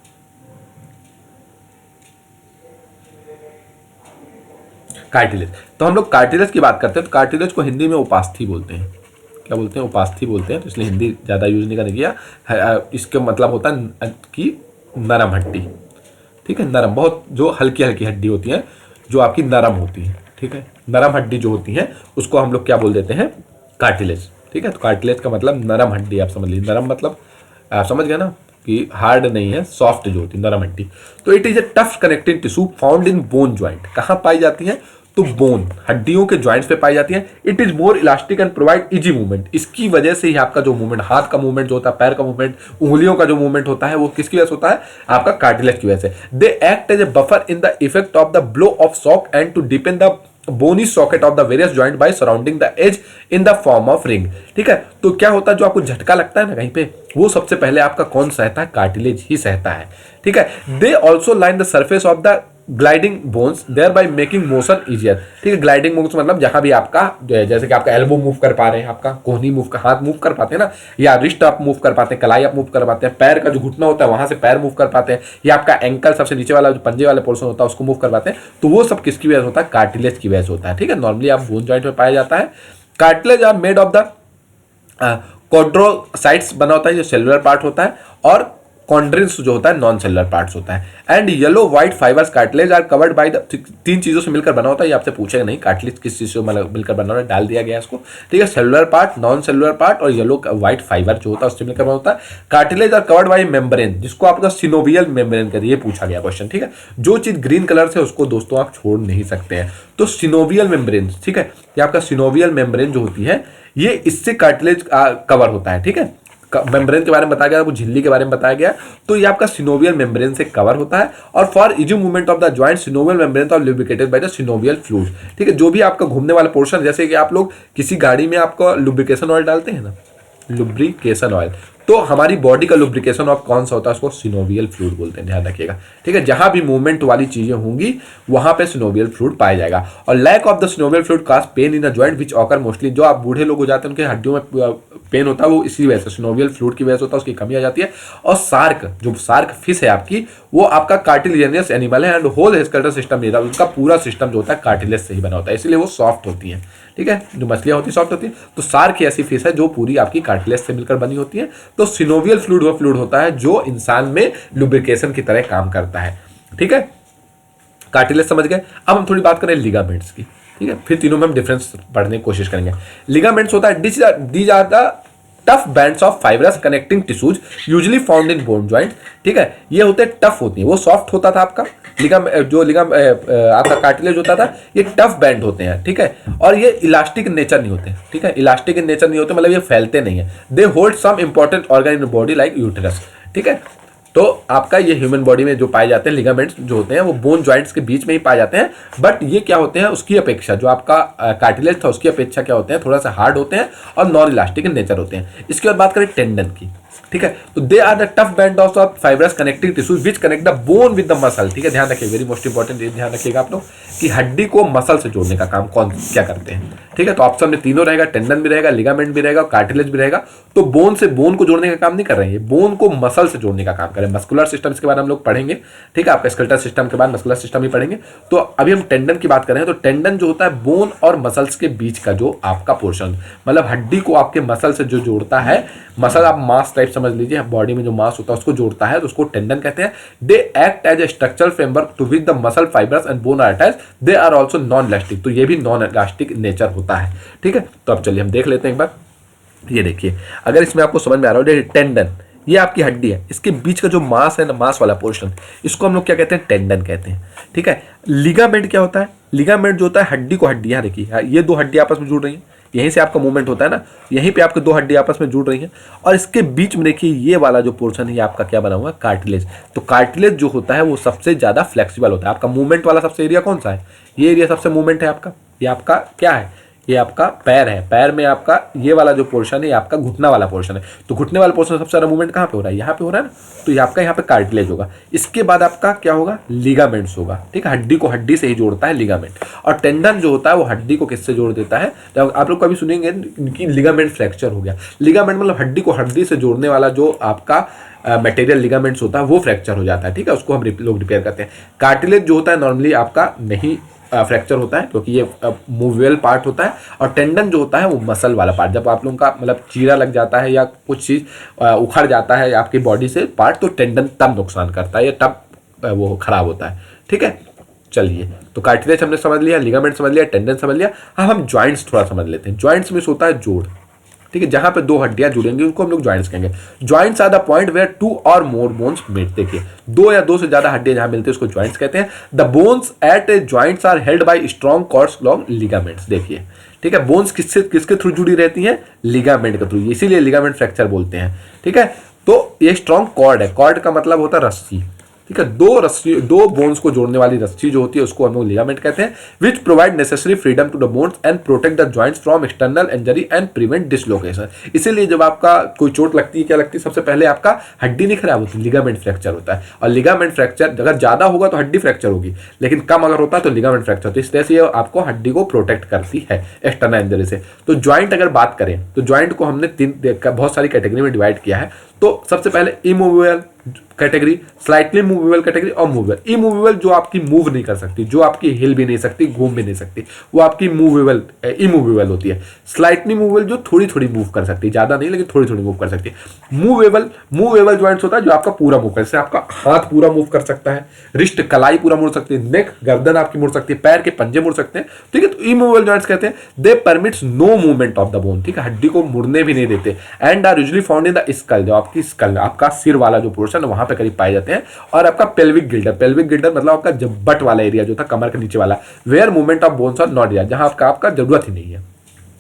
कार्टिलेज, तो हम लोग कार्टिलेज की बात करते हैं, तो कार्टिलेज को हिंदी में उपास्थि बोलते हैं। क्या बोलते हैं, उपास्थि बोलते हैं, तो इसलिए हिंदी ज़्यादा यूज नहीं करने किया। इसका मतलब होता है कि नरम हड्डी। ठीक है, नरम, बहुत जो हल्की हल्की हड्डी होती है, जो आपकी नरम होती है। ठीक है, नरम हड्डी जो होती है उसको हम लोग क्या बोल देते हैं, कार्टिलेज। ठीक है, तो कार्टिलेज का मतलब नरम हड्डी, आप समझ लीजिए, नरम मतलब आप समझ गए ना कि हार्ड नहीं है, सॉफ्ट जो होती है, नरम हड्डी। तो it is a tough connecting tissue found in bone joint. कहाँ पाई जाती है, तो बोन, हड्डियों के ज्वाइंट्स पे पाई जाती है। It is more elastic and provide easy movement. इसकी वजह से ही आपका जो मूवमेंट, हाथ का मूवमेंट जो होता है, पैर का मूवमेंट, उंगलियों का जो मूवमेंट होता है, वो किसकी वजह से होता है, आपका कार्टिलेज की वजह से। They act as a buffer in the effect of the blow of shock and to depend the bony socket of the various joint by surrounding the edge in the form of ring. ठीक है, तो क्या होता है, जो आपको झटका लगता है ना कहीं पे, वो सबसे पहले आपका कौन सहता है, कार्टिलेज ही सहता है। ठीक है, they also line the surface of the gliding bones thereby making motion easier. ठीक है, ग्लाइडिंग बोन्स मतलब जहां भी आपका जैसे कि आपका एल्बो मूव कर पा रहे हैं, आपका कोहनी मूव कर, हाथ मूव कर पाते हैं ना, या रिस्ट आप मूव कर पाते हैं, कलाई आप मूव कर पाते हैं, पैर का जो घुटना होता है वहां से पैर मूव कर पाते हैं, या आपका एंकल सबसे नीचे वाला जो पंजे वाले पोर्शन होता है उसको मूव कर पाते हैं। तो वो सब किसकी वजह से होता है, कार्टिलेज की वजह से होता है। ठीक है, नॉर्मली आप बोन जॉइंट में पाया जाता है। Cartilage are made of the chondrocytes बना होता है जो सेलुलर पार्ट होता है, और कॉन्ड्रिन्स जो होता है नॉन सेलुलर पार्ट्स होता है। And yellow white fibres cartilage are covered by the, तीन चीजों से मिलकर बना होता है। ये आपसे पूछेगा नहीं कार्टिलेज किस चीज से मिलकर बना होता है, डाल दिया गया है इसको, ठीक है। Cellular part, non cellular part और येलो व्हाइट फाइबर जो होता है उससे मिलकर बना होता है। Cartilage are covered by membrane, जिसको आपका सिनोवियल मेम्ब्रेन कहते हैं, ये पूछा गया क्वेश्चन, ठीक है। जो चीज ग्रीन कलर से उसको दोस्तों आप छोड़ नहीं सकते हैं। तो सिनोवियल मेम्ब्रेन, ठीक है, ये आपका सिनोवियल मेम्ब्रेन जो होती है ये इससे कार्टिलेज कवर होता है, ठीक है। मेम्ब्रेन के बारे में बताया गया, वो झिल्ली के बारे में बताया गया, तो ये आपका सिनोवियल मेम्ब्रेन से कवर होता है। और for easy movement of the joint synovial membrane are lubricated by the synovial fluid, ठीक है। जो भी आपका घूमने वाला पोर्शन, जैसे कि आप लोग किसी गाड़ी में आपको लुब्रिकेशन ऑयल डालते हैं ना, लुब्रिकेशन ऑयल, तो हमारी बॉडी का लुब्रिकेशन ऑफ कौन सा होता है, उसको सिनोवियल फ्लूइड बोलते हैं, ध्यान रखिएगा, ठीक है। जहां भी मूवमेंट वाली चीजें होंगी वहां पे सिनोवियल फ्लूइड पाया जाएगा। और lack of the synovial fluid cause pain in the joint which occur mostly, जो आप बूढ़े लोग हो जाते हैं उनके हड्डियों में पेन होता है, वो इसी वजह से सिनोवियल फ्लूइड की वजह से होता है, उसकी कमी आ जाती है। और सार्क, जो सार्क फिश है आपकी, वो आपका कार्टिलेजियस एनिमल है एंड होल स्केलेटल सिस्टम, उसका पूरा सिस्टम जो होता है कार्टिलेज से ही बना होता है, इसलिए वो सॉफ्ट होती है, ठीक है। जो मछलियां होती है सॉफ्ट होती है, तो सार्क ऐसी फिश है जो पूरी आपकी कार्टिलेज से मिलकर बनी होती है। तो सिनोवियल फ्लूइड वो फ्लूइड होता है जो इंसान में लुब्रिकेशन की तरह काम करता है, ठीक है। कार्टिलेज समझ गए। अब हम थोड़ी बात करें लिगामेंट्स की, ठीक है, फिर तीनों में हम डिफरेंस पढ़ने की कोशिश करेंगे। लिगामेंट्स होता है these are the tough bands of fibrous connecting tissues usually found in bone joint, ठीक है। ये होते टफ होती है, वो सॉफ्ट होता था आपका आपका कार्टिलेज होता था, ये टफ बैंड होते हैं, ठीक है। और ये इलास्टिक नेचर नहीं होते, ठीक है, इलास्टिक इन नेचर नहीं होते, मतलब ये फैलते नहीं है। They hold some important organ in body like uterus, ठीक है। तो आपका ये ह्यूमन बॉडी में जो पाए जाते हैं लिगामेंट्स जो होते हैं वो बोन जॉइंट्स के बीच में ही पाए जाते हैं, बट ये क्या होते हैं उसकी अपेक्षा, जो आपका कार्टिलेज था उसकी अपेक्षा क्या होते हैं, थोड़ा सा हार्ड होते हैं और नॉन इलास्टिक इन नेचर होते हैं। इसके बाद बात करें टेंडन की, ठीक है, तो they are the tough band of fibrous connecting tissues which connect the bone with the muscle, ठीक है। ध्यान रखिए, वेरी मोस्ट इंपॉर्टेंट, ध्यान रखिएगा आप लोग कि हड्डी को मसल से जोड़ने का काम कौन क्या करते हैं, ठीक है। तो ऑप्शन में तीनों रहेगा, टेंडन भी रहेगा, लिगामेंट भी रहेगा, कार्टिलेज भी रहेगा। तो बोन से बोन को जोड़ने का काम नहीं कर रहे हैं, बोन को मसल से जोड़ने का काम कर रहे हैं। मस्कुलर सिस्टम इसके बाद हम लोग पढ़ेंगे, ठीक है, आपका स्केलेटल सिस्टम के बाद मस्कुलर सिस्टम ही पढ़ेंगे। तो अभी हम टेंडन की बात कर रहे हैं। तो टेंडन जो होता है बोन और मसल्स के बीच का जो आपका पोर्शन, मतलब हड्डी को आपके मसल से जो जोड़ता है, मसल आप मास टाइप समझ लीजिए, बॉडी में जो मास होता है उसको जोड़ता है, तो उसको टेंडन कहते हैं। They act as a structural framework to which the muscle fibres and bone are attached, they are also non elastic, तो ये भी नॉन इलास्टिक नेचर होता है, ठीक है। तो अब चलिए हम देख लेते हैं एक बार। ये देखिए, अगर इसमें आपको समझ में आ रहा हो, टेंडन ये आपकी हड्डी है, इसके बीच का जो मास है ना, मास वाला पोर्शन, इसको हम लोग क्या कहते हैं, टेंडन कहते हैं, ठीक है। लिगामेंट क्या होता है, लिगामेंट जो होता है हड्डी को हड्डी, यहाँ देखिए ये दो हड्डी आपस में जुड़ रही हैं, यहीं से आपका मूवमेंट होता है ना, यहीं पे आपके दो हड्डी आपस में जुड़ रही हैं, और इसके बीच में देखिए ये वाला जो पोर्शन है ये आपका क्या बना हुआ है, कार्टिलेज। तो कार्टिलेज जो होता है वो सबसे ज्यादा फ्लेक्सिबल होता है। आपका मूवमेंट वाला सबसे एरिया कौन सा है, ये एरिया सबसे मूवमेंट है आपका, ये आपका क्या है, ये आपका पैर है, पैर में आपका ये वाला जो पोर्शन है ये आपका घुटना वाला पोर्शन है। तो घुटने वाला पोर्शन सबसे ज्यादा मूवमेंट कहाँ पे हो रहा है, यहाँ पे हो रहा है ना, तो ये आपका यहाँ पे कार्टिलेज होगा। इसके बाद आपका क्या होगा, लिगामेंट्स होगा, ठीक है, हड्डी को हड्डी से ही जोड़ता है लिगामेंट। और टेंडन जो होता है वो हड्डी को किससे जोड़ देता है, जब आप लोग कभी सुनेंगे कि लिगामेंट फ्रैक्चर हो गया, लिगामेंट मतलब हड्डी को हड्डी से जोड़ने वाला जो आपका मटेरियल लिगामेंट्स होता है वो फ्रैक्चर हो जाता है, ठीक है, उसको हम लोग रिपेयर करते हैं। कार्टिलेज जो होता है नॉर्मली आपका नहीं फ्रैक्चर होता है क्योंकि ये मूवेबल पार्ट होता है। और टेंडन जो होता है वो मसल वाला पार्ट, जब आप लोगों का मतलब चीरा लग जाता है या कुछ चीज़ उखड़ जाता है आपकी बॉडी से पार्ट, तो टेंडन तब नुकसान करता है या तब वो खराब होता है, ठीक है। चलिए, तो कार्टिलेज हमने समझ लिया, लिगामेंट समझ लिया, टेंडन समझ लिया। अब हम जॉइंट्स थोड़ा समझ लेते हैं। जॉइंट्स में होता है जोड़, ठीक है, जहां पे दो हड्डियां जुड़ेंगी उनको हम लोग जॉइंट्स कहेंगे। Joints are the point where two और मोर बोन्स मीट, देखिए दो या दो से ज्यादा हड्डियां जहां मिलती है उसको जॉइंट्स कहते हैं। The bones at a joints are held by strong cords long ligaments, देखिए, ठीक है, बोन्स किसके थ्रू जुड़ी रहती हैं, लिगामेंट के थ्रू, इसीलिए लिगामेंट फ्रैक्चर बोलते हैं, ठीक है। तो ये स्ट्रॉन्ग कॉर्ड है, कॉर्ड का मतलब होता है रस्सी, ठीक है, दो बोन्स को जोड़ने वाली रस्सी जो होती है उसको हम लोग लिगामेंट कहते हैं। Which provide necessary freedom to the bones and protect the joints from external injury and prevent dislocation. इसीलिए जब आपका कोई चोट लगती है, क्या लगती है, सबसे पहले आपका हड्डी नहीं खराब होती, लिगामेंट फ्रैक्चर होता है। और लिगामेंट फ्रैक्चर अगर ज्यादा होगा तो हड्डी फ्रैक्चर होगी, लेकिन कम अगर होता है तो लिगामेंट फ्रैक्चर होती है। इस तरह से आपको हड्डी को प्रोटेक्ट करती है एक्सटर्नल इंजरी से। तो ज्वाइंट अगर बात करें तो ज्वाइंट को हमने बहुत सारी कैटेगरी में डिवाइड किया है। तो सबसे पहले immovable category, slightly movable category और मूवेबल। इमूवेबल जो आपकी मूव नहीं कर सकती, जो आपकी हिल भी नहीं सकती, घूम भी नहीं सकती, वो आपकी मूवेबल इमूवेबल होती है। स्लाइटली मूवेबल जो थोड़ी थोड़ी मूव कर सकती है, ज्यादा नहीं लेकिन थोड़ी थोड़ी मूव कर सकती है। मूवेबल जॉइंट्स होता है जो आपका पूरा मूव कर, जैसे आपका हाथ पूरा मूव कर सकता है, रिस्ट कलाई पूरा मुड़ सकती है, नेक गर्दन आपकी मुड़ सकती है, पैर के पंजे मुड़ सकते हैं, ठीक है। तो इमूवेबल जॉइंट्स कहते हैं they permits no movement of the bone, ठीक है, हड्डी को मुड़ने भी नहीं देते। And are usually found in the skull, जो आपकी स्कल, आपका सिर वाला जो पोर्शन है वहां पे करीब पाए जाते हैं। और आपका पेल्विक गिल्डर मतलब आपका बट वाला एरिया जो था, कमर के नीचे वाला, where movement of bones are not there, जहां आपका जरूरत ही नहीं है।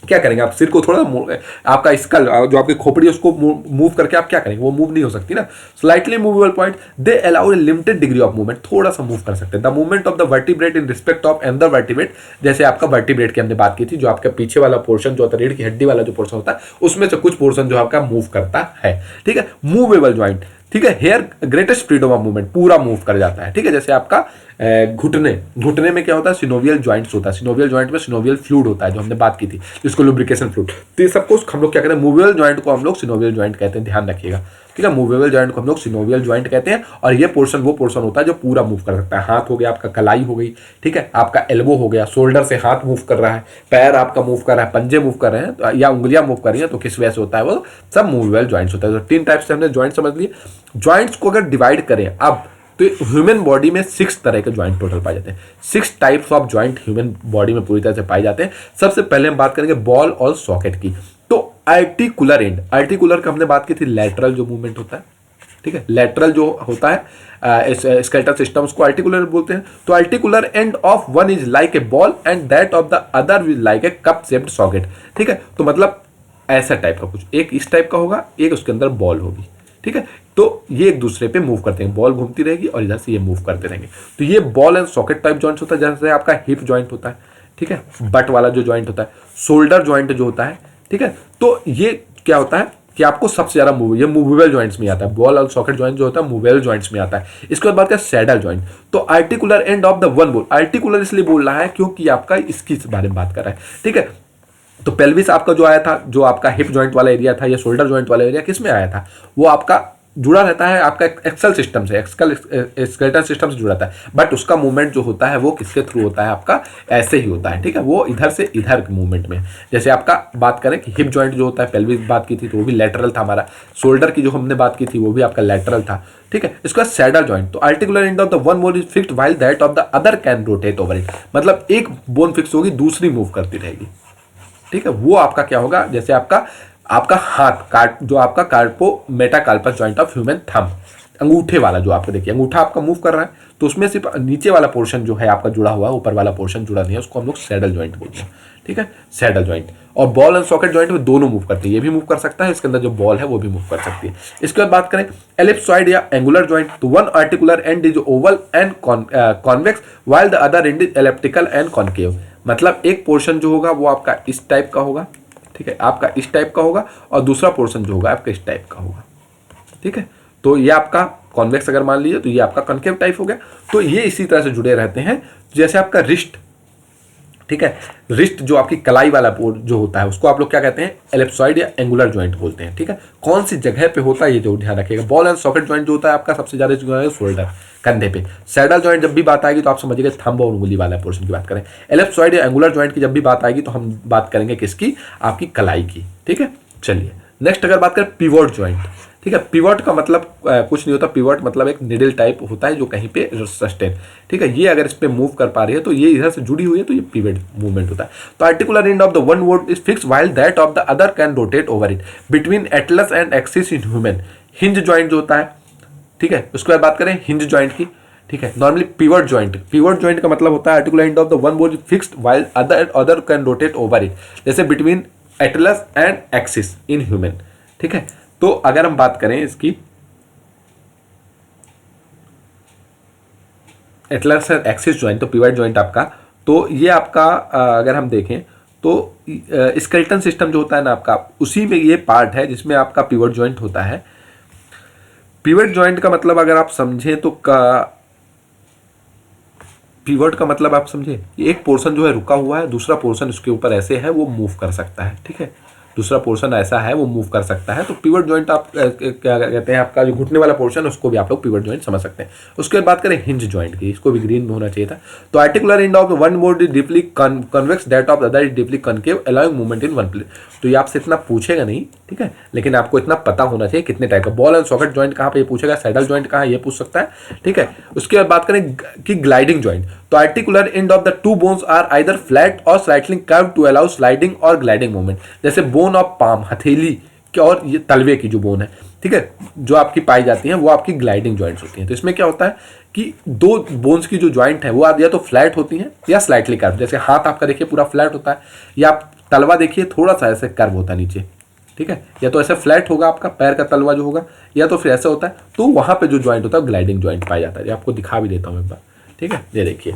क्या करेंगे आप, सिर को थोड़ा आपका स्कल जो आपकी खोपड़ी है उसको मूव करके आप क्या करेंगे, वो मूव नहीं हो सकती ना। Slightly movable point, they allow A limited degree of movement, थोड़ा सा मूव कर सकते हैं। The movement of the vertebrate in respect of another vertebrate, जैसे आपका वर्टिब्रेट की हमने बात की थी, जो आपका पीछे वाला पोर्शन जो होता है, रीढ़ की हड्डी वाला जो पोर्शन होता है, उसमें से कुछ पोर्शन जो आपका मूव करता है, ठीक है। मूवेबल ज्वाइंट, ठीक है, here greatest freedom of movement, पूरा मूव कर जाता है, ठीक है। जैसे आपका घुटने में क्या होता है, सिनोवियल जॉइंट्स होता है, सिनोवियल जॉइंट में सिनोवियल फ्लूइड होता है, जो हमने बात की थी, जिसको लुब्रिकेशन फ्लूइड। तो ये सबको हम लोग क्या कहते हैं, मूवेबल जॉइंट को हम लोग सिनोवियल जॉइंट कहते हैं, ध्यान रखिएगा, ठीक है। मूवेबल जॉइंट को हम लोग सिनोवियल जॉइंट कहते हैं। और ये पोर्शन वो पोर्शन होता है जो पूरा मूव कर सकता है। हाथ हो गया आपका, कलाई हो गई, ठीक है, आपका एल्बो हो गया, शोल्डर से हाथ मूव कर रहा है, पैर आपका मूव कर रहा है, पंजे मूव कर रहे हैं या उंगलियां मूव कर रही हैं, तो किस वजह से होता है, वो सब मूवेबल जॉइंट्स होता है। तो 3 टाइप से हमने जॉइंट समझ लिए। जॉइंट्स को अगर डिवाइड करें अब, तो ह्यूमन बॉडी में 6 तरह के जॉइंट टोटल पाए जाते हैं। 6 types of joint human body में पूरी तरह से पाए जाते हैं। सबसे पहले हम बात करेंगे बॉल और सॉकेट की। तो आर्टिकुलर एंड, आर्टिकुलर का हमने बात की थी, लेटरल जो मूवमेंट होता है, ठीक है, लेटरल जो होता है स्केलेटल सिस्टम, उसको आर्टिकुलर बोलते हैं। तो articular end of one is like a ball and that of the other is like a cup shaped socket, ठीक है। तो मतलब ऐसा टाइप का कुछ, एक इस टाइप का होगा, एक उसके अंदर बॉल होगी, ठीक है। तो ये एक दूसरे पे मूव करते हैं, बॉल घूमती रहेगी और इधर से ये मूव करते रहेंगे। तो ये ball and socket type joints होता है। जैसे आपका हिप जॉइंट होता है, ठीक है, बट वाला जो जॉइंट होता है, शोल्डर जॉइंट जो होता है, ठीक है। तो ये क्या होता है कि आपको सबसे ज्यादा ये मूवेबल जॉइंट्स में आता है। बॉल और सॉकेट जॉइंट जो होता है मूवेबल जॉइंट्स में आता है। इसके बाद बात करें सैडल जॉइंट, तो articular end of the one बोल, आर्टिकुलर इसलिए बोल रहा है क्योंकि आपका इसकी बारे में बात कर रहा है, ठीक है। तो पेल्विस आपका जो आया था, जो आपका हिप जॉइंट वाला एरिया था या शोल्डर जॉइंट वाला एरिया, किस में आया था, वो आपका जुड़ा रहता है आपका एक्सल सिस्टम से, एक्सल स्केलेटल सिस्टम से जुड़ा रहता है। बट उसका मूवमेंट जो होता है वो किसके थ्रू होता है, आपका ऐसे ही होता है, ठीक है, वो इधर से इधर के मूवमेंट में। जैसे आपका बात करें कि हिप जॉइंट जो होता है, पेल्विस बात की थी तो वो भी लेटरल था हमारा, शोल्डर की जो हमने बात की थी वो भी आपका लेटरल था, ठीक है। इसके बाद सैडल जॉइंट, तो articular end of the one bone is fixed while that of the other can rotate over it, मतलब एक बोन फिक्स होगी, दूसरी मूव करती रहेगी, ठीक है। वो आपका क्या होगा, जैसे आपका हाथ जो आपका carpo metacarpus joint of human thumb, अंगूठे वाला जो आपको देखिए, अंगूठा आपका मूव कर रहा है, तो उसमें सिर्फ नीचे वाला पोर्शन जो है आपका जुड़ा हुआ है, ऊपर वाला पोर्शन जुड़ा नहीं है, उसको हम लोग सैडल जॉइंट बोलते हैं, ठीक है, सैडल जॉइंट। और बॉल एंड सॉकेट जॉइंट में दोनों मूव करती है, ये भी मूव कर सकता है, इसके अंदर जो बॉल है वो भी मूव कर सकती है। इसके बाद बात करें एलिप्सॉइड या एंगुलर जॉइंट, तो one articular and is Oval and convex while the other and is elliptical and concave, मतलब एक पोर्शन जो होगा वो आपका इस टाइप का होगा, ठीक है, आपका इस टाइप का होगा, और दूसरा पोर्शन जो होगा आपका इस टाइप का होगा, ठीक है। तो ये आपका कॉन्वेक्स अगर मान लीजिए, तो ये आपका कॉनकेव टाइप हो गया। तो ये इसी तरह से जुड़े रहते हैं। जैसे आपका रिस्ट, ठीक है, रिस्ट जो आपकी कलाई वाला जो होता है उसको आप लोग क्या कहते हैं, एलिप्सॉइड या एंगुलर जॉइंट बोलते हैं, ठीक है। कौन सी जगह पे होता है ये जो ध्यान रखिएगा। बॉल एंड सॉकेट जॉइंट जो होता है आपका सबसे ज्यादा जो है शोल्डर, कंधे पे। सैडल जॉइंट जब भी बात आएगी तो आप समझिएगा थंब और उंगली वाला पोर्शन की बात करें। एलिप्सॉइड या एंगुलर जॉइंट की जब भी बात आएगी तो हम बात करेंगे किसकी, आपकी कलाई की, ठीक है। चलिए नेक्स्ट अगर बात करें पिवोट जॉइंट, ठीक है। पिवोट का मतलब कुछ नहीं होता, पिवोट मतलब एक निडल टाइप होता है जो कहीं पे सस्टेन, ठीक है। ये अगर इस पे मूव कर पा रही है तो ये इधर से जुड़ी हुई है, तो ये पिवट मूवमेंट होता है। तो articular end of the one word is fixed while that of the other can rotate over it between atlas and axis in human. Hinge joint जो होता है, ठीक है, उसके बाद बात करें हिंज जॉइंट की, ठीक है। नॉर्मली पिवट जॉइंट का मतलब होता है articular end of the one word is fixed while other can rotate over it, जैसे between atlas and axis in human, ठीक है। तो अगर हम बात करें इसकी एटलस एंड एक्सिस जॉइंट, तो पिवट जॉइंट आपका, तो ये आपका अगर हम देखें तो स्केलेटन सिस्टम जो होता है ना आपका, उसी में ये पार्ट है जिसमें आपका पिवट जॉइंट होता है। पिवट जॉइंट का मतलब अगर आप समझें तो पिवट का मतलब आप समझे, एक पोर्शन जो है रुका हुआ है, दूसरा पोर्शन उसके ऊपर ऐसे है, वो मूव कर सकता है, ठीक है। दूसरा पोर्शन ऐसा है वो मूव कर सकता है। तो पिवट जॉइंट आप क्या कहते हैं, आपका जो घुटने वाला पोर्शन उसको भी आप लोग पिवट जॉइंट समझ सकते हैं। उसके बाद बात करें हिंज जॉइंट की, इसको भी ग्रीन में होना चाहिए था। तो articular end of one mod is deeply convex, that of other is deeply concave, allowing movement in one place. तो ये आपसे इतना पूछेगा नहीं, ठीक है, लेकिन आपको इतना पता होना चाहिए कितने टाइप का। बॉल एंड सॉकेट जॉइंट कहाँ पे ये पूछेगा, सैडल जॉइंट कहाँ ये पूछ सकता है, ठीक है। उसके बाद बात करें कि ग्लाइडिंग जॉइंट, तो articular end of the two bones are either flat और slightly curve to allow sliding और ग्लाइडिंग मूवमेंट। जैसे बोन ऑफ पाम, हथेली और ये तलवे की जो बोन है, ठीक है, जो आपकी पाई जाती है वो आपकी ग्लाइडिंग जॉइंट्स होती हैं। तो इसमें क्या होता है कि दो बोन्स की जो जॉइंट है वो या तो फ्लैट होती हैं या स्लाइटली कर्व। जैसे हाथ आपका देखिए पूरा फ्लैट होता है, या आप तलवा देखिए थोड़ा सा ऐसे कर्व होता है नीचे, ठीक है, या तो ऐसे फ्लैट होगा आपका पैर का तलवा जो होगा, या तो फिर ऐसा होता है। तो वहां पे जो जॉइंट होता है ग्लाइडिंग जॉइंट पाया जाता है। आपको दिखा भी देता हूँ एक बार, ठीक है। ये देखिए,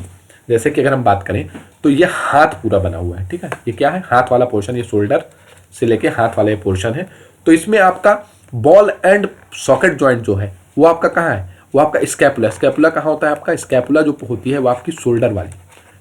जैसे कि अगर हम बात करें तो ये हाथ पूरा बना हुआ है, ठीक है। ये क्या है, हाथ वाला पोर्शन, ये शोल्डर से लेके हाथ वाला ये पोर्शन है। तो इसमें आपका बॉल एंड सॉकेट जॉइंट जो है वो आपका कहाँ है, वो आपका स्कैपुला। स्कैपुला कहाँ होता है आपका, स्कैपुला जो होती है वो आपकी शोल्डर वाली,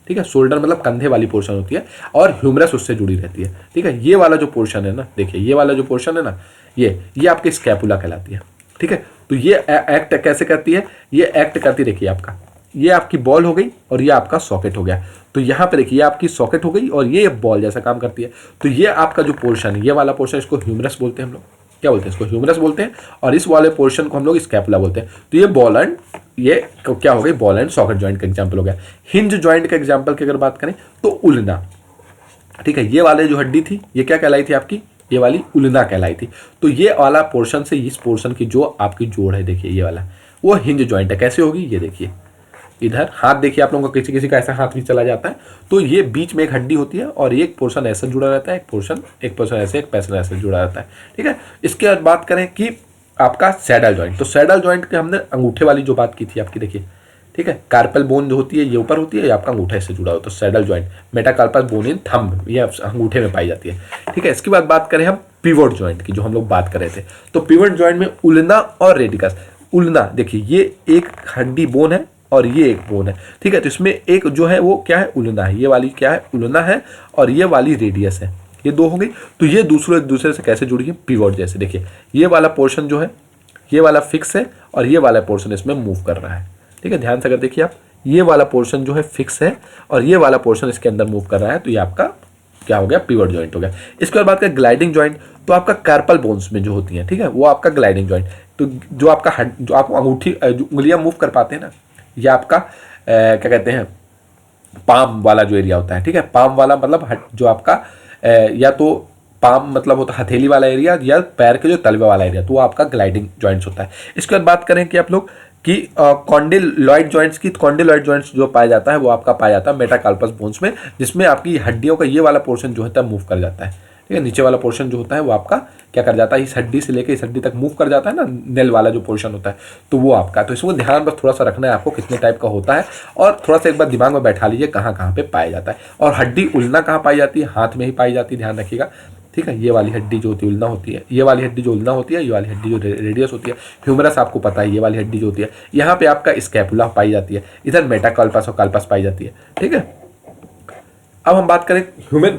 ठीक है, शोल्डर मतलब कंधे वाली पोर्शन होती है, और ह्यूमरस उससे जुड़ी रहती है, ठीक है। ये वाला जो पोर्शन है ना, देखिए ये वाला जो पोर्शन है ना, ये आपकी स्कैपुला कहलाती है, ठीक है। तो ये एक्ट कैसे करती है, ये एक्ट करती, देखिए आपका ये आपकी बॉल हो गई और ये आपका सॉकेट हो गया। तो यहाँ पे देखिए ये आपकी सॉकेट हो गई और ये बॉल जैसा काम करती है। तो ये आपका जो पोर्शन है, ये वाला पोर्शन, इसको ह्यूमरस बोलते हैं हम लोग, क्या बोलते हैं इसको, ह्यूमरस बोलते हैं, और इस वाले पोर्शन को हम लोग स्कैपुला बोलते हैं। तो ये बॉल एंड, ये क्या हो गई, बॉल एंड सॉकेट जॉइंट का एग्जांपल हो गया। हिंज जॉइंट का एग्जांपल की अगर बात करें तो उल्ना, ठीक है, ये वाले जो हड्डी थी ये क्या कहलाई थी आपकी, ये वाली उल्ना कहलाई थी। तो ये वाला पोर्शन से इस पोर्शन की जो आपकी जोड़ है, देखिए ये वाला, वो हिंज जॉइंट है। कैसे होगी, ये देखिए इधर हाथ देखिए आप लोगों को, किसी किसी का ऐसा हाथ भी चला जाता है। तो ये बीच में एक हड्डी होती है और एक पोर्शन ऐसा जुड़ा रहता है, एक पोर्शन ऐसे, एक पोर्शन ऐसे जुड़ा रहता है, ठीक है। इसके बाद बात करें कि आपका सैडल जॉइंट, तो सैडल जॉइंट के हमने अंगूठे वाली जो बात की थी आपकी, देखिए, ठीक है, कार्पल बोन जो होती है ये ऊपर होती है, ये आपका अंगूठे से जुड़ा होता है। तो सैडल जॉइंट, मेटाकार्पस बोन इन थंब, ये अंगूठे में पाई जाती है, ठीक है। इसके बाद बात करें हम पिवट जॉइंट की, जो हम लोग बात कर रहे थे। तो पिवट जॉइंट में उल्ना और रेडिकस। उल्ना देखिए ये एक हड्डी बोन है और ये एक बोन है, ठीक है। तो इसमें एक जो है वो क्या है, उल्ना है, ये वाली क्या है, उल्ना है, और ये वाली रेडियस है, ये दो हो गई। तो ये दूसरे से कैसे जुड़ी है, पिवट जैसे। देखिए ये वाला पोर्शन जो है, ये वाला फिक्स है और ये वाला पोर्शन इसमें मूव कर रहा है, ठीक है। ध्यान से अगर देखिए आप, ये वाला पोर्शन जो है फिक्स है और ये वाला पोर्शन इसके अंदर मूव कर रहा है। तो ये आपका क्या हो गया, पिवट जॉइंट हो गया। इसके बाद बात करें ग्लाइडिंग जॉइंट, तो आपका कार्पल बोन्स में जो होती हैं, ठीक है, वो आपका ग्लाइडिंग जॉइंट। तो जो आपका जो आप अंगूठी उंगलियां मूव कर पाते हैं ना, ये आपका क्या कहते हैं, पाम वाला जो एरिया होता है, ठीक है। पाम वाला मतलब जो आपका या तो पाम मतलब होता है हथेली वाला एरिया, या पैर के जो तलवे वाला एरिया, तो वो आपका ग्लाइडिंग जॉइंट्स होता है। इसके बाद बात करें कि आप लोग कि कॉन्डिलॉइड जॉइंट्स की, कॉन्डिलॉइड जॉइंट्स जो पाया जाता है वो आपका पाया जाता है मेटाकार्पस बोन्स में, जिसमें आपकी हड्डियों का ये वाला पोर्शन जो होता है मूव कर जाता है, ठीक है। नीचे वाला पोर्शन जो होता है वो आपका क्या कर जाता है, इस हड्डी से लेकर इस हड्डी तक मूव कर जाता है ना, नेल वाला जो पोर्शन होता है, तो वो आपका। तो इसमें ध्यान बस थोड़ा सा रखना है आपको कितने टाइप का होता है, और थोड़ा सा एक बार दिमाग में बैठा लीजिए कहाँ कहाँ पे पाया जाता है। और हड्डी उल्ना कहाँ पाई जाती है, हाथ में ही पाई जाती है, ध्यान रखिएगा, ठीक है। ये वाली हड्डी जो होती है उल्ना होती है, ये वाली हड्डी जो उल्ना होती है, ये वाली हड्डी जो रेडियस होती है, ह्यूमरस आपको पता है, ये वाली हड्डी जो होती है, यहाँ पे आपका स्कैपुला पाई जाती है, इधर मेटाकार्पस और कार्पस पाई जाती है, ठीक है। अब हम बात करें ह्यूमन,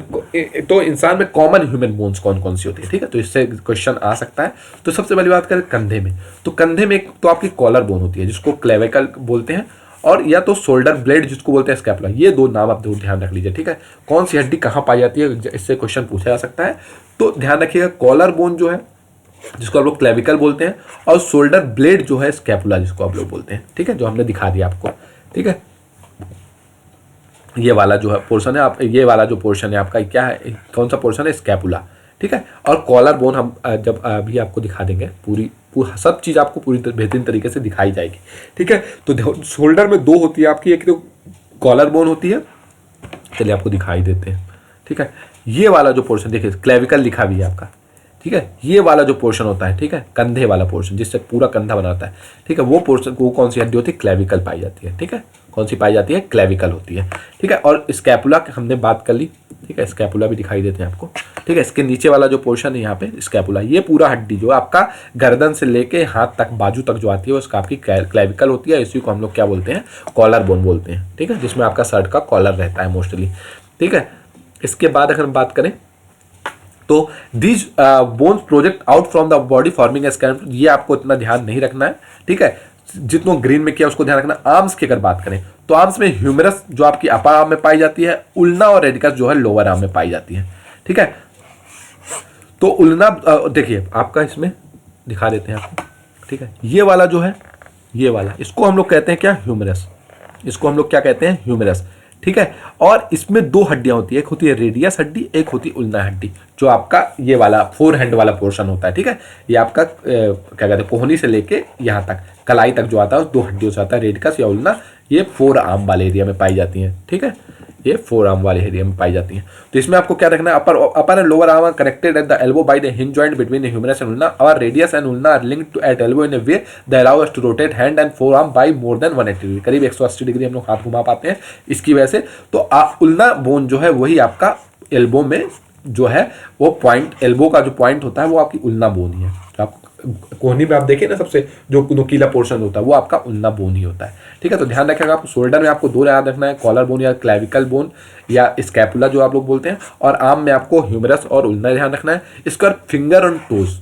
तो इंसान में कॉमन ह्यूमन बोन्स कौन कौन सी होती है, ठीक है। तो इससे क्वेश्चन आ सकता है। तो सबसे पहली बात करें कंधे में, तो कंधे में तो आपकी कॉलर बोन होती है जिसको क्लेविकल बोलते हैं, और या तो शोल्डर ब्लेड जिसको बोलते हैं स्कैपुला। ये दो नाम आप ध्यान रख लीजिए, ठीक है। कौन सी हड्डी कहाँ पाई जाती है, इससे क्वेश्चन पूछा जा सकता है। तो ध्यान रखिएगा, कॉलर बोन जो है जिसको आप लोग क्लेविकल बोलते हैं, और शोल्डर ब्लेड जो है स्कैपुला जिसको आप लोग बोलते हैं, ठीक है, जो हमने दिखा दिया आपको, ठीक है। ये वाला जो है पोर्शन है, आप ये वाला जो पोर्शन है आपका क्या है, कौन सा पोर्शन है, स्कैपुला, ठीक है। और कॉलर बोन हम जब अभी आपको दिखा देंगे, पूरी सब चीज़ आपको पूरी बेहतरीन तरीके से दिखाई जाएगी, ठीक है। तो शोल्डर में दो होती है आपकी, एक तो कॉलर बोन होती है, चलिए आपको दिखाई देते हैं, ठीक है। ये वाला जो पोर्शन देखिए क्लेविकल लिखा भी है आपका, ठीक है। ये वाला जो पोर्शन होता है, ठीक है, कंधे वाला पोर्शन जिससे पूरा कंधा बनाता है, ठीक है, वो पोर्शन वो कौन सी हड्डी होती है, क्लेविकल पाई जाती है, ठीक है। कौन सी पाई जाती है, क्लेविकल होती है, ठीक है। और स्कैपुला की हमने बात कर ली, ठीक है, स्कैपुला भी दिखाई देते हैं आपको, ठीक है। इसके नीचे वाला जो पोर्शन है यहाँ पे स्कैपुला, ये पूरा हड्डी जो आपका गर्दन से लेके हाथ तक, बाजू तक जो आती है उसका आपकी क्लेविकल होती है। इसी को हम लोग क्या बोलते हैं, कॉलर बोन बोलते हैं, ठीक है, जिसमें आपका शर्ट का कॉलर रहता है मोस्टली, ठीक है। इसके बाद अगर हम बात करें तो these bones project out from the body forming a skeleton, ये आपको इतना ध्यान नहीं रखना है, ठीक है। जितना ग्रीन में किया उसको ध्यान रखना। आर्म्स की अगर बात करें तो आर्म्स में ह्यूमरस जो आपकी अपर आर्म में पाई जाती है, उल्ना और रेडिकस जो है लोअर आर्म में पाई जाती है, ठीक है। तो उल्ना देखिए आपका इसमें दिखा देते हैं आपको, ठीक है। ये वाला जो है, ये वाला, इसको हम लोग कहते हैं क्या, ह्यूमरस। इसको हम लोग क्या कहते हैं, ह्यूमरस, ठीक है। और इसमें दो हड्डियां होती है, एक होती है रेडियस हड्डी, एक होती है उल्ना हड्डी, जो आपका ये वाला फोर हैंड वाला पोर्शन होता है, ठीक है। ये आपका क्या कहते हैं, कोहनी से लेके यहाँ तक कलाई तक जो आता है, दो हड्डियों से आता है, रेडिकस या उल्ना। ये फोर आर्म वाले एरिया में पाई जाती हैं, ठीक है। ये फोर आर्म वाले एरिया में पाई जाती हैं। तो इसमें आपको क्या रखना है, upper and lower arm are connected at the elbow by the hinge joint between the humerus and ulna. Our radius and ulna are linked to at elbow in a way that allow us to rotate hand and forearm by more than 180 degree, करीब 180 degree हम लोग हाथ घुमा पाते हैं इसकी वजह से। तो उल्ना बोन जो है वही आपका एल्बो में जो है वो पॉइंट, एल्बो का जो पॉइंट होता है वो आपकी उल्ना बोन ही है। तो आप कोहनी में आप देखिए ना, सबसे जो नुकीला पोर्शन होता है वो आपका उल्ना बोन ही होता है, ठीक है। तो ध्यान रखिएगा, आपको शोल्डर में आपको दो याद रखना है, कॉलर बोन या क्लेविकल बोन या स्कैपुला जो आप लोग बोलते हैं, और आर्म में आपको ह्यूमरस और उल्ना ध्यान रखना है। इसके बाद फिंगर और टोज,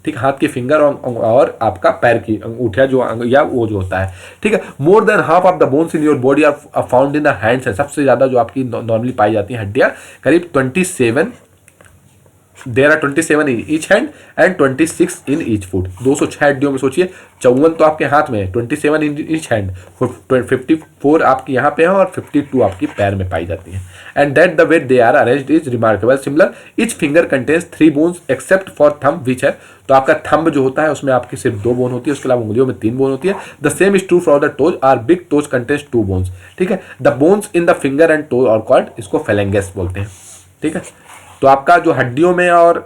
ठीक, हाथ के फिंगर और आपका पैर की अंगूठिया जो या वो जो होता है, ठीक है। More than half of the bones in your body are found in the hands है, सबसे ज्यादा जो आपकी नॉर्मली पाई जाती है हड्डियां, करीब 27 there are 27 in each hand and 26 in each foot. 206 हड्डियों में सोचिए, 54 तो आपके हाथ में है, 27 इन ईच हैंड, 54 आपकी यहाँ पे है और 52 आपकी पैर में पाई जाती है। And that the way they are arranged is remarkable similar, each finger contains 3 bones except for thumb which है। तो आपका थंब जो होता है उसमें आपकी सिर्फ 2 बोन होती है, उसके अलावा उंगलियों में 3 बोन होती है। The same is true for the toes, our big toes contains 2 bones, ठीक है। The bones in the finger and toe are called, इसको फेलेंगेस बोलते हैं, ठीक है। तो आपका जो हड्डियों में और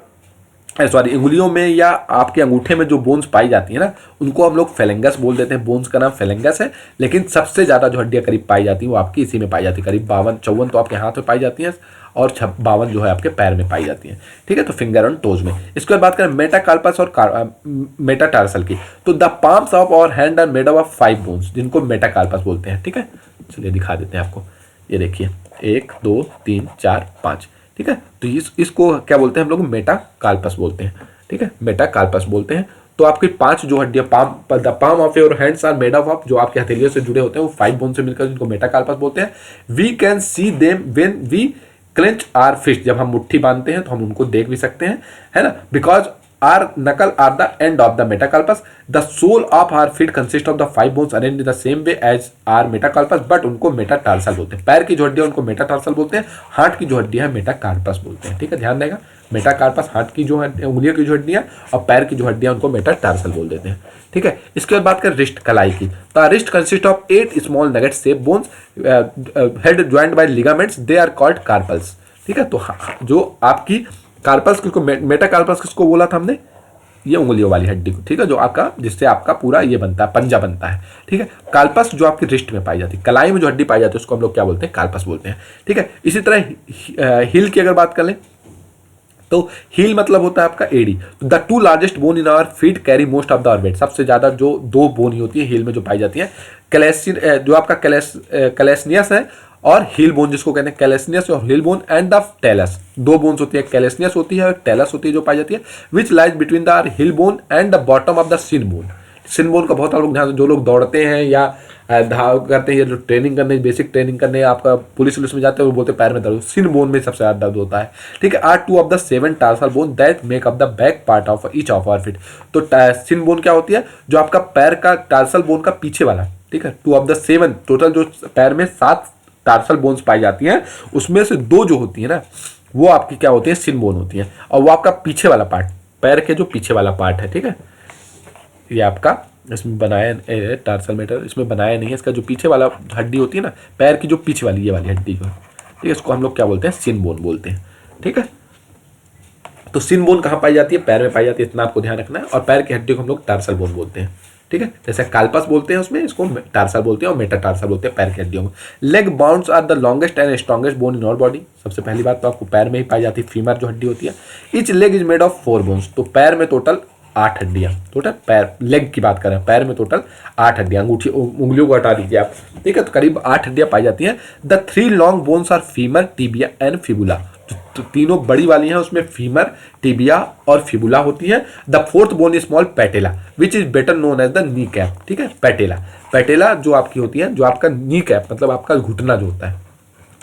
सॉरी उंगलियों में या आपके अंगूठे में जो बोन्स पाई जाती है ना, उनको हम लोग फेलेंगस बोल देते हैं। बोन्स का नाम फेलेंगस है, लेकिन सबसे ज़्यादा जो हड्डियाँ करीब पाई जाती हैं वो आपकी इसी में पाई जाती है। करीब 52-54 तो आपके हाथ में पाई जाती हैं और 52 जो है आपके पैर में पाई जाती हैं, ठीक है। तो फिंगर और टोज में। इसके बाद बात करें मेटाकार्पस और मेटाटार्सल की, तो the palms of our hand are made of 5 bones, जिनको मेटाकार्पस बोलते हैं, ठीक है। चलिए दिखा देते हैं आपको, ये देखिए 1 2 3 4 5, ठीक है। तो इसको क्या बोलते हैं हम लोग, मेटाकार्पस बोलते हैं, ठीक है, मेटाकार्पस बोलते हैं। तो आपकी 5 जो हड्डियां, palm of your hands are made of, जो आपके हथेलियों से जुड़े होते हैं वो 5 बोन से मिलकर, जिनको मेटाकार्पस बोलते हैं। We can see them when we clench our fist, जब हम मुट्ठी बांधते हैं तो हम उनको देख भी सकते हैं, है ना। Because our knuckle are the end of the metacarpus. The sole of our feet consist of the 5 bones arranged in the same way as our metacarpus, but उनको मेटाटार्सल बोलते हैं। पैर की जो हड्डियां उनको मेटाटार्सल बोलते हैं, हाथ की जो हड्डियां है मेटाकार्पस बोलते हैं, ठीक है। ध्यान रहेगा, मेटाकार्पस हाथ की जो उंगलियों की जो हड्डियां, और पैर की जो हड्डियां उनको मेटाटार्सल बोल देते हैं, ठीक है। इसके बाद बात करें रिस्ट, कलाई की, तो wrist consist of 8 small nugget shape bones head joint by ligaments, they are called carpals, ठीक है। तो जो आपकी कार्पल्स, किसको मेटाकार्पस किसको बोला था हमने, ये उंगलियों वाली हड्डी को, ठीक है, जो आपका जिससे आपका पूरा ये बनता है, पंजा बनता है, ठीक है। कार्पस जो आपकी रिस्ट में पाई जाती है, कलाई में जो हड्डी पाई जाती है उसको हम लोग क्या बोलते हैं, कार्पस बोलते हैं, ठीक है। इसी तरह हील की अगर बात कर लें तो हील मतलब होता है आपका एड़ी। The 2 largest bone in our feet carry most of the our weight, सबसे ज्यादा जो 2 बोन ही होती है हील में जो पाई जाती है, जो आपका कैलेसनियस है और हील बोन, जिसको कहते हैं कैलेसनियस और heel bone, and the talus, 2 bones होती है, कैलेसनियस होती है और टेलस होती है जो पाई जाती है, which lies between the heel bone and the bottom of the shin bone. Shin bone का बहुत लोग ध्यान, जो लोग दौड़ते हैं या धाव करते हैं, जो ट्रेनिंग करने, बेसिक ट्रेनिंग करने आपका पुलिस में जाते हैं, वो बोलते हैं पैर में दर्द, सिन बोन में सबसे ज्यादा दर्द होता है, ठीक है। Are 2 of the 7 tarsal bone that make up the back part of each of our feet. तो सिन बोन क्या होती है, जो आपका पैर का टार्सल बोन का पीछे वाला, ठीक है। 2 ऑफ द 7, टोटल जो पैर में 7 टार्सल बोन्स पाई जाती हैं, उसमें से 2 जो होती है ना, वो आपकी क्या होती है, सिन बोन होती है, और वो आपका पीछे वाला पार्ट, पैर के जो पीछे वाला पार्ट है, ठीक है। ये आपका इसमें बनाया टार्सल मेटर इसमें बनाया नहीं है, इसका जो पीछे वाला हड्डी होती है ना, पैर की जो पीछे वाली ये वाली हड्डी को, ठीक है, इसको हम लोग क्या बोलते हैं, सिन बोन बोलते हैं, ठीक है। तो सिन बोन कहाँ पाई जाती है, पैर में पाई जाती है, इतना आपको ध्यान रखना है। और पैर की हड्डी को हम लोग टार्सल बोन बोलते हैं, ठीक है। जैसे कार्पस बोलते हैं उसमें, इसको टार्सल बोलते हैं, और मेटाटार्सल बोलते हैं पैर की हड्डियों को। Leg bones are the longest and strongest bone in our body. सबसे पहली बात तो आपको पैर में ही पाई जाती है, फीमर जो हड्डी होती है। Each leg is made of 4 bones, तो पैर में टोटल 8 हड्डियां, टोटल पैर लेग की बात करें, पैर में टोटल 8 हड्डियां, अंगूठी उंगलियों को हटा दीजिए आप, ठीक है। तो करीब 8 हड्डियां पाई जाती हैं। The 3 long bones are femur, tibia and fibula. जो तो तीनों बड़ी वाली हैं, उसमें फीमर, टिबिया और फिबुला होती है। The fourth bone is small patella which is better known as the knee cap. ठीक है, पैटेला, पैटेला जो आपकी होती है, जो आपका नी कैप मतलब आपका घुटना जो होता है,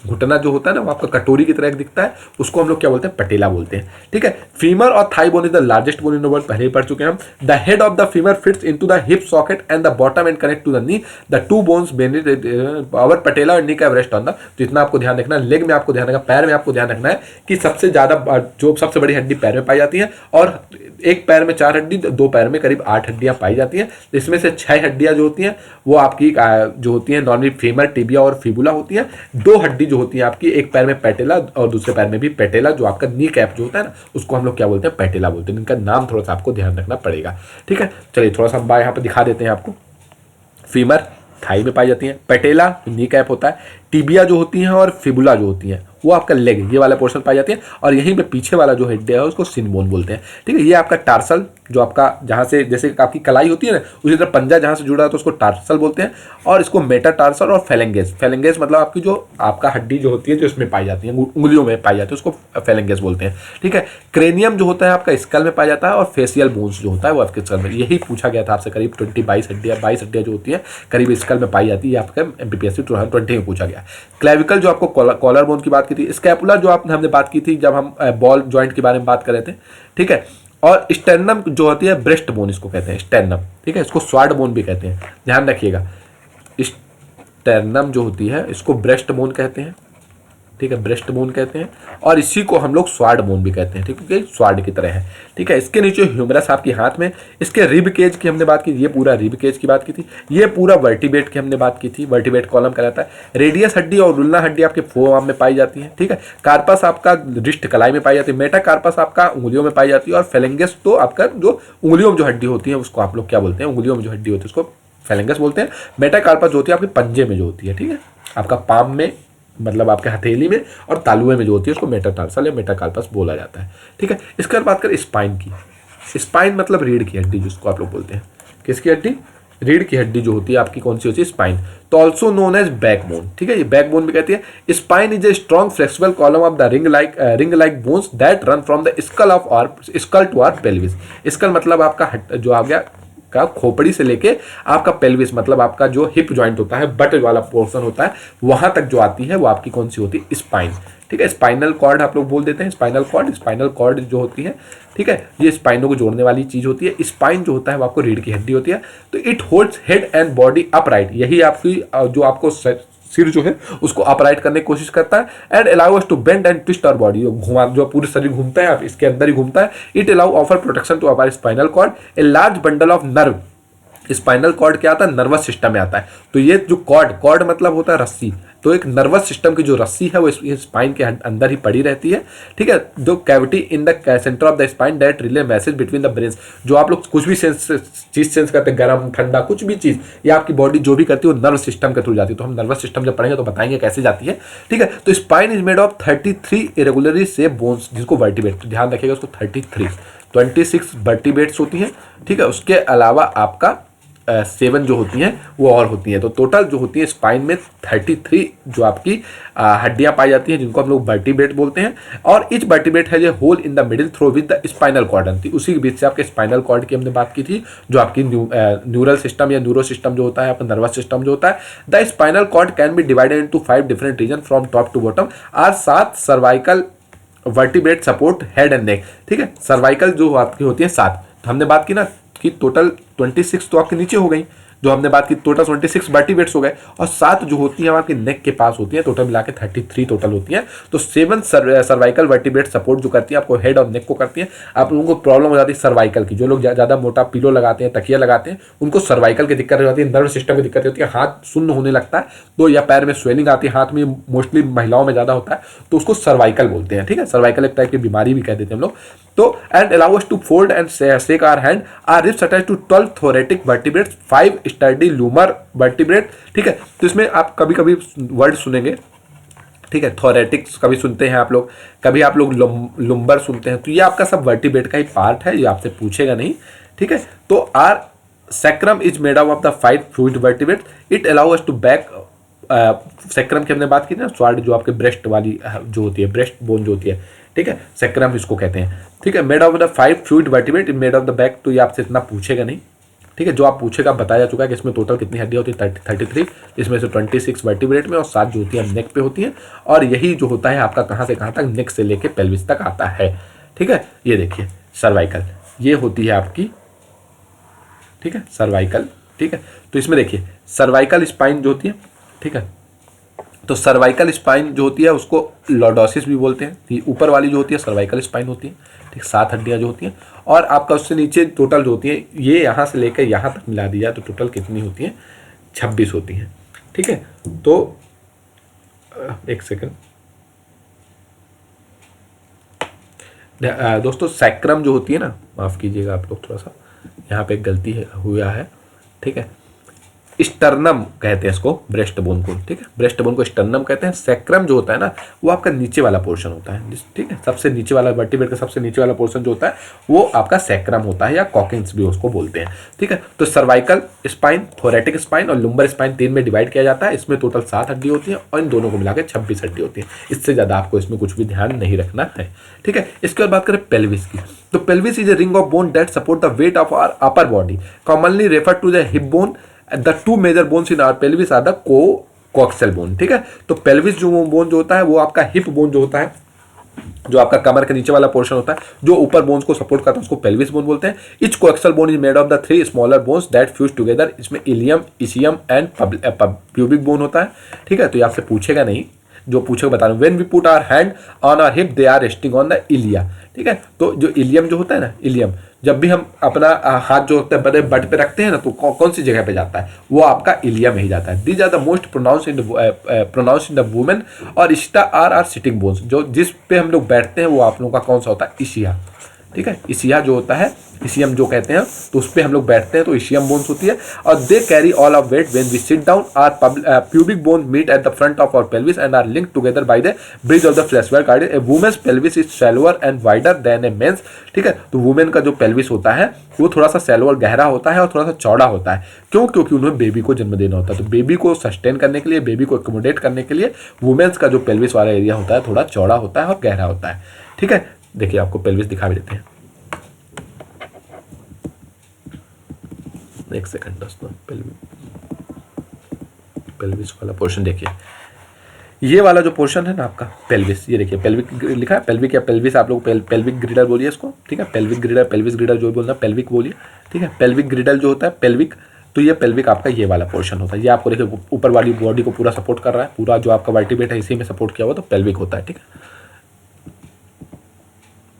घुटना जो होता है ना वो आपका कटोरी की तरह दिखता है, उसको हम लोग क्या बोलते हैं, पटेला बोलते हैं। ठीक है, फीमर और thigh bone is the largest bone in the world, पहले ही पढ़ चुके हैं हम। The head of the femur fits into the hip socket and the bottom end connect to the knee. The two bones our patella और knee का rest on the. तो इतना आपको ध्यान रखना है। लेग में आपको ध्यान रखना, पैर में आपको ध्यान रखना है कि सबसे ज्यादा जो सबसे बड़ी हड्डी पैर में पाई जाती है, और एक पैर में 4 हड्डी, 2 पैर में करीब 8 हड्डियां पाई जाती हैं। इसमें से 6 हड्डियां जो होती हैं वो आपकी जो होती हैं नॉर्मली फीमर, टिबिया और फिबुला होती हैं। 2 हड्डी जो होती है आपकी, एक पैर में पैटेला और दूसरे पैर में भी पैटेला, जो आपका नी कैप जो होता है ना, उसको हम लोग क्या बोलते हैं, पैटेला बोलते हैं। इनका नाम थोड़ा सा आपको ध्यान रखना पड़ेगा। ठीक है, चलिए थोड़ा सा हम यहाँ पे दिखा देते हैं आपको। फीमर थाई में पाई जाती है, पैटेला नी कैप होता है, टिबिया जो होती है और फिबुला जो होती है वो आपका लेग, ये वाला पोर्शन पाई जाती है, और यहीं पे पीछे वाला जो हेड है उसको सिन बोन बोलते हैं। ठीक है, ये आपका टार्सल जो आपका जहाँ से जैसे आपकी कलाई होती है ना, उसी तरह पंजा जहाँ से जुड़ा है तो उसको टार्सल बोलते हैं, और इसको मेटाटार्सल और फेलेंगेस, फेलेंगेस मतलब आपकी जो आपका हड्डी जो होती है जो इसमें पाई जाती है, उंगलियों में पाई जाती है, उसको फेलेंगेस बोलते हैं। ठीक है, क्रेनियम जो होता है आपका स्कल में पाया जाता है, और फेसियल बोन्स जो होता है वो आपके स्कल में। यही पूछा गया था आपसे, करीब 22 हड्डियाँ जो होती है करीब स्कल में पाई जाती है, आपका MPPSC 2020 में पूछा गया। क्लेविकल जो आपको कॉलर बोन की बात की थी, स्कैपुला जो हमने बात की थी जब हम बॉल जॉइंट के बारे में बात कर रहे थे। ठीक है, और स्टेर्नम जो होती है ब्रेस्ट बोन, इसको कहते हैं स्टेर्नम। ठीक है, इसको स्वाड बोन भी कहते हैं, ध्यान रखिएगा। स्टेर्नम जो होती है इसको ब्रेस्ट बोन कहते हैं। ठीक है, ब्रेस्ट बोन कहते हैं, और इसी को हम लोग स्वाड बोन भी कहते हैं। ठीक है, स्वाड की तरह है। ठीक है, इसके नीचे ह्यूमरस आपके हाथ में, इसके रिब केज की हमने बात की, ये पूरा रिब केज की बात की थी, ये पूरा वर्टिब्रेट की हमने बात की थी, वर्टिब्रेट कॉलम कहलाता है। रेडियस हड्डी और रुल्ना हड्डी आपके फोआर्म में पाई जाती है। ठीक है, कार्पस आपका रिस्ट कलाई में पाई जाती है, मेटा कार्पस आपका उंगलियों में पाई जाती है, और फेलेंगस तो आपका जो उंगलियों में जो हड्डी होती है उसको आप लोग क्या बोलते हैं, उंगलियों में जो हड्डी होती है उसको फेलेंगस बोलते हैं। मेटा कार्पस जो होती है आपके पंजे में जो होती है, ठीक है, आपका पाम में मतलब आपके हथेली में और तालुए में जो होती है उसको मेटाटार्सल या मेटाकार्पस बोला जाता है। ठीक है, इसके बाद बात करें स्पाइन की। स्पाइन मतलब रीढ़ की हड्डी जिसको आप लोग बोलते हैं, किसकी हड्डी, रीढ़ की हड्डी जो होती है आपकी कौन सी होती है, स्पाइन। तो ऑल्सो नोन एज बैकबोन। ठीक है, ये बैकबोन भी कहती है। Spine is a strong flexible column of the ring like bones that run from the skull to our pelvis. Skull मतलब आपका जो आ गया का खोपड़ी से लेके आपका पेल्विस मतलब आपका जो हिप जॉइंट होता है, बट वाला पोर्शन होता है, वहां तक जो आती है वो आपकी कौन सी होती है, स्पाइन। ठीक है, स्पाइनल कॉर्ड आप लोग बोल देते हैं, स्पाइनल कॉर्ड जो होती है, ठीक है, ये स्पाइनों को जोड़ने वाली चीज होती है। स्पाइन जो होता है वो आपको रीढ़ की हड्डी होती है। तो it holds head and body upright, यही आपकी जो आपको सिर जो है उसको अपराइट करने की कोशिश करता है। And allow us to bend and twist our body, जो पूरे शरीर घूमता है आप इसके अंदर ही घूमता है। It allow offer protection to our spinal cord. A large bundle of nerve, spinal cord क्या आता है, नर्वस सिस्टम में आता है। तो ये जो कॉर्ड मतलब होता है रस्सी, तो एक नर्वस सिस्टम की जो रस्सी है वो स्पाइन के अंदर ही पड़ी रहती है। ठीक है, जो cavity in the centre of the spine that relay message between the brains, जो आप लोग कुछ भी चीज सेंस करते हैं, गर्म ठंडा कुछ भी चीज, या आपकी बॉडी जो भी करती है वो नर्वस सिस्टम के थ्रू जाती है। तो हम नर्वस सिस्टम जब पढ़ेंगे तो बताएंगे कैसे जाती है। ठीक है, तो spine is made of 33 irregularly shape bones, जिसको वर्टिब्रेट, ध्यान रखिएगा उसको 26 वर्टिब्रेट्स होती हैं। ठीक है, उसके अलावा आपका 7 जो होती हैं वो और होती हैं। तो टोटल जो होती है स्पाइन में 33 जो आपकी हड्डियां पाई जाती हैं, जिनको हम लोग वर्टिब्रेट बोलते हैं। और इच वर्टिब्रेट है ये hole in the middle through with the spinal cord थी, उसी के बीच से आपके स्पाइनल कॉर्ड की हमने बात की थी, जो आपकी न्यूरल सिस्टम या न्यूरो सिस्टम जो होता है, आपका नर्वस सिस्टम जो होता है। The spinal cord can be divided into 5 different region from top to bottom. और 7 cervical vertebrate support head and neck. ठीक है, सर्वाइकल जो आपकी होती है 7, तो हमने बात की ना कि टोटल 26 तो आपके नीचे हो गई, जो हमने बात की टोटल 26 वर्टिब्रेट्स हो गए, और 7 जो होती हैं आपके नेक के पास होती हैं, टोटल मिला के 33 टोटल होती हैं। तो 7 सर्वाइकल वर्टिब्रेट सपोर्ट जो करती है आपको हेड और नेक को करती है। आप लोगों को प्रॉब्लम हो जाती है सर्वाइकल की, जो लोग ज़्यादा मोटा पिलो लगाते हैं, तकिया लगाते हैं, उनको सर्वाइकल की दिक्कत हो जाती है, नर्व सिस्टम की दिक्कत होती है, हाथ शून्य होने लगता है, तो या पैर में स्वेलिंग आती है, हाथ में मोस्टली महिलाओं में ज़्यादा होता है, तो उसको सर्वाइकल बोलते हैं। ठीक है, सर्वाइकल एक टाइप की बीमारी भी कह देते हैं हम लोग। तो and allow us to fold and shake our hand, are ribs attached to 12 thoracic vertebrates, 5 sturdy lumbar vertebrate. ठीक है, तो इसमें आप कभी कभी वर्ड सुनेंगे, ठीक है, थोरेटिक्स कभी सुनते हैं आप लोग, कभी आप लोग लुम्बर सुनते हैं, तो ये आपका सब वर्टिब्रेट का ही पार्ट है, ये आपसे पूछेगा नहीं। ठीक है, तो our sacrum is made up of the 5 fluid vertebrate. It allow us to back, sacrum की हमने बात की ना, स्वाड जो आपके ब्रेस्ट वाली जो होती है, ब्रेस्ट बोन जो होती है, ठीक है, सैक्रम इसको कहते हैं। ठीक है, made of the 5 fluid vertebrate, made of the back, तो ये आपसे इतना पूछेगा नहीं। ठीक है, जो आप पूछेगा बताया जा चुका है कि इसमें टोटल कितनी हड्डियाँ होती है, 33, इसमें से 26 वर्टिब्रेट में और 7 जो होती है नेक पे होती हैं। और यही जो होता है आपका कहाँ से कहाँ तक, नेक से लेके पेल्विस तक आता है। ठीक है, ये देखिए सर्वाइकल, ये होती है आपकी, ठीक है, सर्वाइकल। ठीक है, तो इसमें देखिए सर्वाइकल स्पाइन जो होती है, ठीक है, तो सर्वाइकल स्पाइन जो होती है उसको लॉर्डोसिस भी बोलते हैं। ये ऊपर वाली जो होती है सर्वाइकल स्पाइन होती है, ठीक, 7 हड्डियाँ जो होती हैं। और आपका उससे नीचे टोटल जो होती है, ये यहाँ से लेकर यहाँ तक मिला दी जाए तो टोटल कितनी होती है, 26 होती हैं। ठीक है, तो एक सेकंड दोस्तों, सैक्रम जो होती है ना, माफ़ कीजिएगा आप लोग, थोड़ा सा यहाँ पे एक गलती हुआ है। ठीक है, स्टर्नम कहते हैं इसको, ब्रेस्ट बोन को। ठीक है, ब्रेस्ट बोन को स्टर्नम कहते हैं। सैक्रम जो होता है ना, वो आपका नीचे वाला पोर्शन होता है। ठीक है, सबसे नीचे वाला वर्टिब्रेट का सबसे नीचे वाला पोर्शन जो होता है वो आपका सैक्रम होता है, या कॉकिंग्स भी उसको बोलते हैं। ठीक है, तो सर्वाइकल स्पाइन, थोरेटिक स्पाइन और लुम्बर स्पाइन 3 में डिवाइड किया जाता है। इसमें टोटल 7 हड्डी होती है और इन दोनों को मिलाकर 26 हड्डी होती है। इससे ज़्यादा आपको इसमें कुछ भी ध्यान नहीं रखना है। ठीक है, इसके बाद बात करें पेल्विस की, तो pelvis is a ring of bone that support the weight of our upper body, commonly refer to the hip bone. The 2 major bones in our pelvis are the coxal bone. ठीक है, तो pelvis जो bone जो होता है वो आपका hip bone जो होता है, जो आपका कमर के नीचे वाला पोर्शन होता है, जो ऊपर बोन्स को सपोर्ट करता है उसको पेल्विस बोन बोलते हैं। Each coxal bone is made of the 3 smaller bones that fuse together. इसमें ilium, ischium and pubic bone होता है। ठीक है, तो ये आपसे पूछेगा नहीं, जो पूछेगा बता रहा हूँ। When we put our hand on our hip they are resting on the ilia. ठीक है, तो जो इलियम जो होता है ना, इलियम जब भी हम अपना हाथ जो होता है बड़े बट पे रखते हैं ना, तो कौन सी जगह पे जाता है, वो आपका इलिया में ही जाता है। These are the most pronounce in the women. और इस्टा आर सिटिंग बोन्स, जो जिस पे हम लोग बैठते हैं वो आप लोगों का कौन सा होता है, इशिया। ठीक है, इशिया जो होता है, इशियम जो कहते हैं, तो उस पर हम लोग बैठते हैं तो इशियम बोन्स होती है। और they carry all of weight when we sit down. Our pubic bone meet at the front of our pelvis and are linked together by the bridge of the flashback garden. A women's pelvis is shallower and wider than a men's. ठीक है, तो women का जो pelvis होता है वो थोड़ा सा शैलोअर, गहरा होता है और थोड़ा सा चौड़ा होता है। क्यों? क्योंकि उन्हें बेबी को जन्म देना होता है, तो बेबी को सस्टेन करने के लिए, बेबी को एकोमोडेट करने के लिए वुमेन्स का जो पेल्विस वाला एरिया होता है थोड़ा चौड़ा होता है और गहरा होता है। ठीक है, देखिए आपको पेल्विस दिखा भी देते हैं, एक सेकंड दोस्तों। पेल्विस वाला पोर्शन देखिए, ये वाला जो पोर्शन है ना आपका पेल्विस, ये देखिए पेल्विक लिखा है, पेल्विक या पेल्विस, आप लोग पेल्विक ग्रिडल बोलिए इसको। ठीक है, पेल्विक ग्रिडल, पेल्विस ग्रिडल जो बोलना, पेल्विक बोलिए। ठीक है, पेल्विक ग्रिडल जो होता है पेल्विक, तो ये पेल्विक आपका ये वाला पोर्शन होता है। ये आपको देखिए ऊपर वाली बॉडी को पूरा सपोर्ट कर रहा है, पूरा जो आपका वर्टिब्रेट है इसी में सपोर्ट किया हुआ, तो पेल्विक होता है। ठीक है,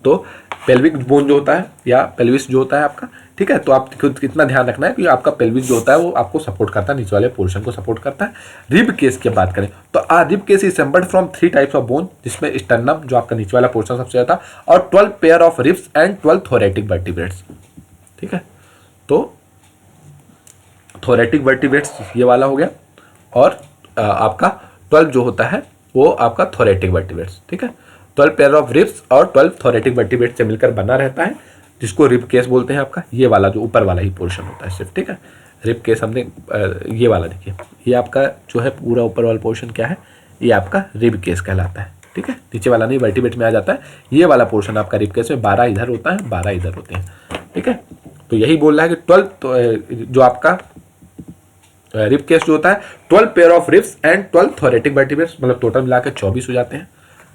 तो पेल्विक बोन जो होता है या पेल्विस जो होता है आपका, ठीक है, तो आप खुद कितना ध्यान रखना है कि आपका पेल्विस जो होता है वो आपको सपोर्ट करता है, नीचे वाले पोर्शन को सपोर्ट करता है। रिब केस की बात करें तो rib case is assembled from 3 types of bone, जिसमें स्टर्नम जो आपका नीचे वाला पोर्शन सबसे ज्यादा, और 12 pair of ribs and 12 thoracic vertebrates. ठीक है, तो थोरेटिक वर्टिब्रेट्स ये वाला हो गया, और आपका 12 जो होता है वो आपका थोरेटिक वर्टिब्रेट्स। ठीक है, 12 पेयर ऑफ रिब्स और 12 थोरेटिक वर्टिब्रेट्स से मिलकर बना रहता है, जिसको रिब केस बोलते हैं। आपका ये वाला जो ऊपर वाला ही पोर्शन होता है सिर्फ। ठीक है, रिब केस हमने ये वाला देखिए, ये आपका जो है पूरा ऊपर वाला पोर्शन क्या है, ये आपका रिब केस कहलाता है। ठीक है, नीचे वाला नहीं, वर्टिब्रेट में आ जाता है। ये वाला पोर्शन आपका रिब केस में 12 इधर होता है, 12 इधर होते हैं। ठीक है, तो यही बोल रहा है कि 12 जो आपका रिब केस जो होता है 12 pair of ribs and 12 thoracic vertebrates, मतलब टोटल मिलाकर 24 हो जाते हैं।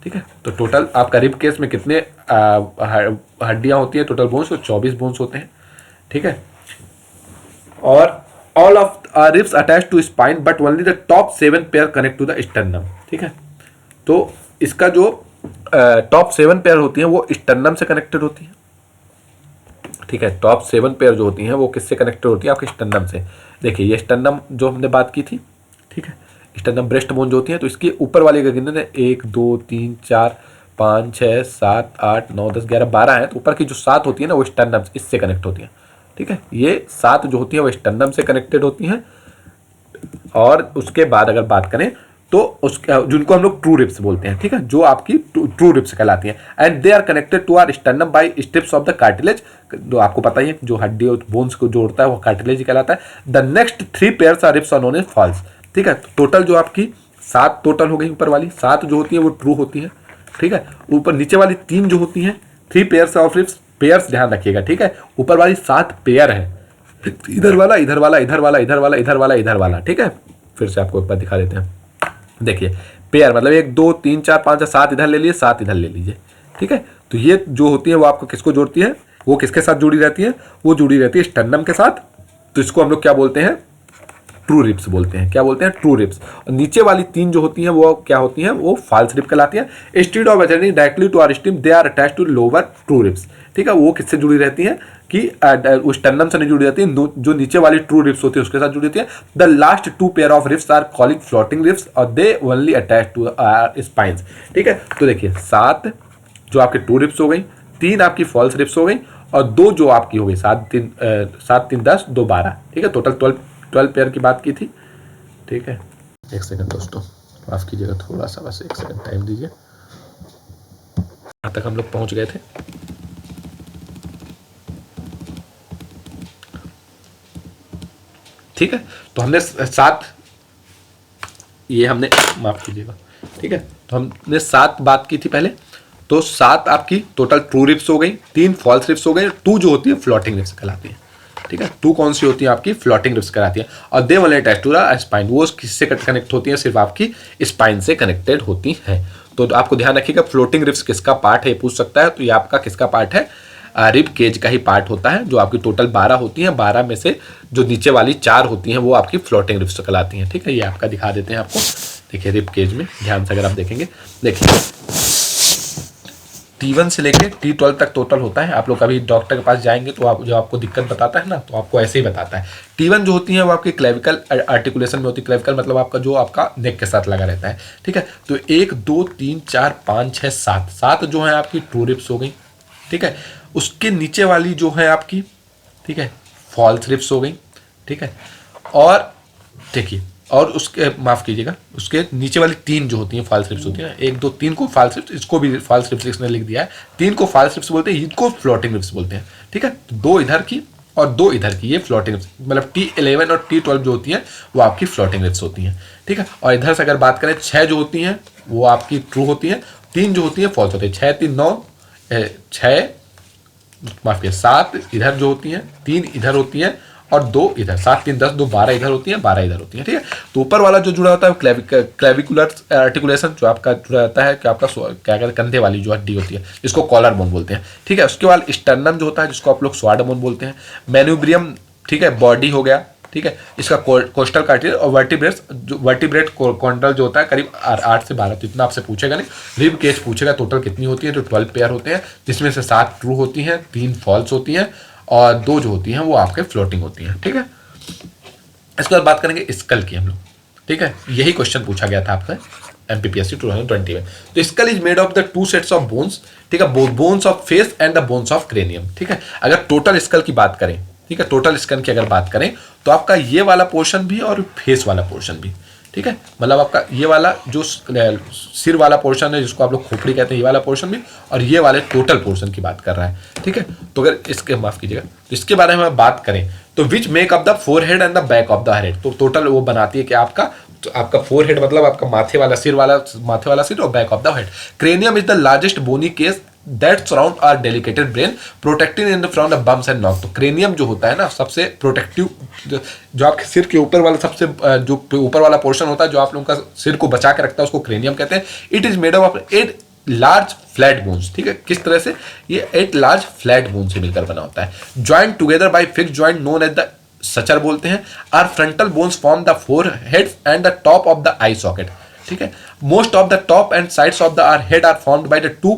ठीक है, तो टोटल आपका रिब केस में कितने हड्डियां होती है, टोटल बोन्स, तो 24 बोन्स होते हैं। ठीक है, और all of ribs attach to spine but only the top 7 pair connect to the sternum. ठीक है, तो इसका जो टॉप 7 पेयर होती हैं वो स्टर्नम से कनेक्टेड होती है। ठीक है, टॉप 7 पेयर जो होती हैं वो किससे कनेक्टेड होती है, आपके स्टर्नम से। देखिए ये स्टर्नम जो हमने बात की थी, ठीक है, स्टर्नम ब्रेस्ट बोन जो होती है, तो इसके ऊपर वाले का गिनने 1 2 3 4 5 6 7 8 9 10 11 12 है, तो ऊपर की जो 7 होती है ना वो स्टर्नम इससे कनेक्ट होती है। ठीक है, ये 7 जो होती है वो स्टर्नम से कनेक्टेड होती हैं। और उसके बाद अगर बात करें तो उसका जिनको हम लोग ट्रू रिब्स बोलते हैं। ठीक है, जो आपकी ट्रू रिब्स कहलाती हैं, and they are connected to our sternum by strips of the cartilage. जो आपको पता ही है जो हड्डी और बोन्स को जोड़ता है वो कार्टिलेज कहलाता है। The next 3 pairs are ribs are known as false. ठीक है, टोटल जो आपकी 7 टोटल हो गई ऊपर वाली 7 जो होती है वो ट्रू होती है। ठीक है। ऊपर नीचे वाली 3 जो होती हैं 3 पेयर्स ऑफ रिब्स, पेयर्स ध्यान रखिएगा, ठीक है। ऊपर वाली 7 पेयर है, इधर वाला इधर वाला इधर वाला इधर वाला इधर वाला इधर वाला, ठीक है। फिर से आपको एक बार दिखा देते हैं, देखिए पेयर मतलब 1 2 3 4 5 7 इधर ले लीजिए, 7 इधर ले लीजिए, ठीक है। तो ये जो होती है वो आपको किसको जोड़ती है, वो किसके साथ जुड़ी रहती है, वो जुड़ी रहती है स्टर्नम के साथ। तो इसको हम लोग क्या बोलते हैं, ट्रू रिब्स बोलते हैं। क्या बोलते हैं, ट्रू रिब्स। और नीचे वाली 3 जो होती हैं वो क्या होती हैं, वो फॉल्स रिब कहलाती हैं। Instead of attending directly to our steam they are attached to lower true ribs, ठीक है। वो किससे जुड़ी रहती हैं कि उस स्टर्नम से नहीं जुड़ी रहती है, जो नीचे वाली ट्रू रिब्स होती है उसके साथ जुड़ी रहती है। The last 2 pair of ribs are called floating ribs और they only attach to spines, ठीक है। तो देखिए 7 जो आपके ट्रू रिब्स हो गई, 3 आपकी फॉल्स रिब्स हो गई और 2 जो आपकी हो गई 7 3 10 2 12, ठीक है। टोटल 12 पेयर की बात की थी, ठीक है। एक सेकंड दोस्तों, माफ कीजिएगा, थोड़ा सा बस एक सेकंड टाइम दीजिए। यहाँ तक हम लोग पहुंच गए थे, ठीक है। तो हमने 7, ये हमने माफ कीजिएगा, ठीक है। तो हमने 7 बात की थी पहले। तो 7 आपकी टोटल ट्रू रिब्स हो गई, 3 फॉल्स रिब्स हो गई, 2 जो होती है फ्लोटिंग रिब्स कहलाती है, ठीक है। 2 कौन सी होती है आपकी, फ्लोटिंग रिब्स कहलाती है। और दे वाले अटैच टू द स्पाइन, वो किससे कनेक्ट होती है, सिर्फ आपकी स्पाइन से कनेक्टेड होती है। तो आपको ध्यान रखिएगा फ्लोटिंग रिब्स किसका पार्ट है, ये पूछ सकता है। तो ये आपका किसका पार्ट है, रिब केज का ही पार्ट होता है, जो आपकी टोटल 12 होती हैं। 12 में से जो नीचे वाली 4 होती हैं वो आपकी फ्लोटिंग रिब्स कहलाती हैं, ठीक है। ये आपका दिखा देते हैं आपको, देखिए रिब केज में ध्यान से अगर आप देखेंगे, देखिए T1 से लेके T12 तक टोटल होता है। आप लोग कभी डॉक्टर के पास जाएंगे तो आप जो आपको दिक्कत बताता है ना, तो आपको ऐसे ही बताता है। T1 जो होती है वो आपकी क्लेविकल आर्टिकुलेशन में होती है। क्लेविकल मतलब आपका जो आपका नेक के साथ लगा रहता है, ठीक है। तो 1 2 3 4 5 6 7 जो है आपकी ट्रू रिब्स हो गई, ठीक है। उसके नीचे वाली जो है आपकी, ठीक है, फॉल्स रिब्स हो गई, ठीक है। और देखिए, और उसके माफ कीजिएगा, उसके नीचे वाली 3 जो होती हैं फॉल्स रिब्स होती हैं, 1 2 3 को फॉल्स रिब्स, इसको भी फॉल्स रिब्स इसने लिख दिया है। 3 को फॉल्स रिब्स बोलते हैं, इनको फ्लोटिंग रिब्स बोलते हैं, ठीक है। तो 2 इधर की और 2 इधर की, ये फ्लोटिंग रिब्स, मतलब T11 और T12 जो होती हैं वो आपकी फ्लोटिंग रिब्स होती हैं, ठीक है। और इधर से अगर बात करें 6 जो होती हैं वो आपकी ट्रू होती हैं, 3 जो होती हैं फॉल्स होती है। 6 3 9 6 माफ कीजिए 7 इधर जो होती हैं, 3 इधर होती हैं और 2 इधर, 7 3 10 2 12 इधर होती हैं, 12 इधर होती हैं, ठीक है। तो ऊपर वाला जो जुड़ा होता है क्लेविकुलर आर्टिकुलेशन, जो आपका जुड़ा रहता है कि आपका क्या कहते हैं, कंधे वाली जो हड्डी होती है जिसको कॉलर बोन बोलते हैं, ठीक है। उसके बाद स्टर्नम जो होता है जिसको आप लोग स्वाड बोन बोलते हैं। मैन्यूब्रियम, ठीक है, बॉडी हो गया, ठीक है। इसका कोस्टल कार्टिलेज और वर्टिब्रेट कॉन्डल जो होता है करीब 8 से 12, तो इतना आपसे पूछेगा नहीं। रिब केज पूछेगा टोटल कितनी होती है, तो 12 पेयर होते हैं, जिसमें से 7 ट्रू होती हैं, 3 फॉल्स होती हैं और 2 जो होती हैं वो आपके फ्लोटिंग होती हैं, ठीक है। इसके बाद बात करेंगे स्कल की हम लोग, ठीक है। यही क्वेश्चन पूछा गया था आपका MPPSC 2020 में। तो skull is made of the 2 sets of bones, ठीक है, bones of face and the bones of cranium, ठीक है। अगर टोटल स्कल की बात करें, ठीक है, टोटल स्कल की अगर बात करें तो आपका ये वाला पोर्शन भी और फेस वाला पोर्शन भी, ठीक है। मतलब आपका ये वाला जो सिर वाला पोर्शन है जिसको आप लोग खोपड़ी कहते हैं, ये वाला पोर्शन भी, और ये वाले टोटल पोर्शन की बात कर रहा है, ठीक है। तो अगर इसके माफ कीजिएगा, तो इसके बारे में बात करें तो which make up the forehead and the back of the head, तो टोटल वो बनाती है कि आपका फोरहेड मतलब आपका माथे वाला सिर और back of the head. Cranium is the largest bony case that surround our delicated brain protecting in from the bumps and knock. तो क्रेनियम जो होता है ना सबसे प्रोटेक्टिव, जो आपके सिर के ऊपर वाला सबसे जो ऊपर वाला पोर्शन होता है जो आप लोगों का सिर को बचा के रखता है उसको क्रेनियम कहते हैं। It is made of 8 large flat bones, ठीक है। किस तरह से, ये 8 लार्ज फ्लैट बोन से मिलकर बना होता है। Joint together by fix joint known as the suture बोलते हैं। Our frontal bones form the forehead and the top of the eye socket, ठीक है। Most of the top and sides of the our head are formed by the 2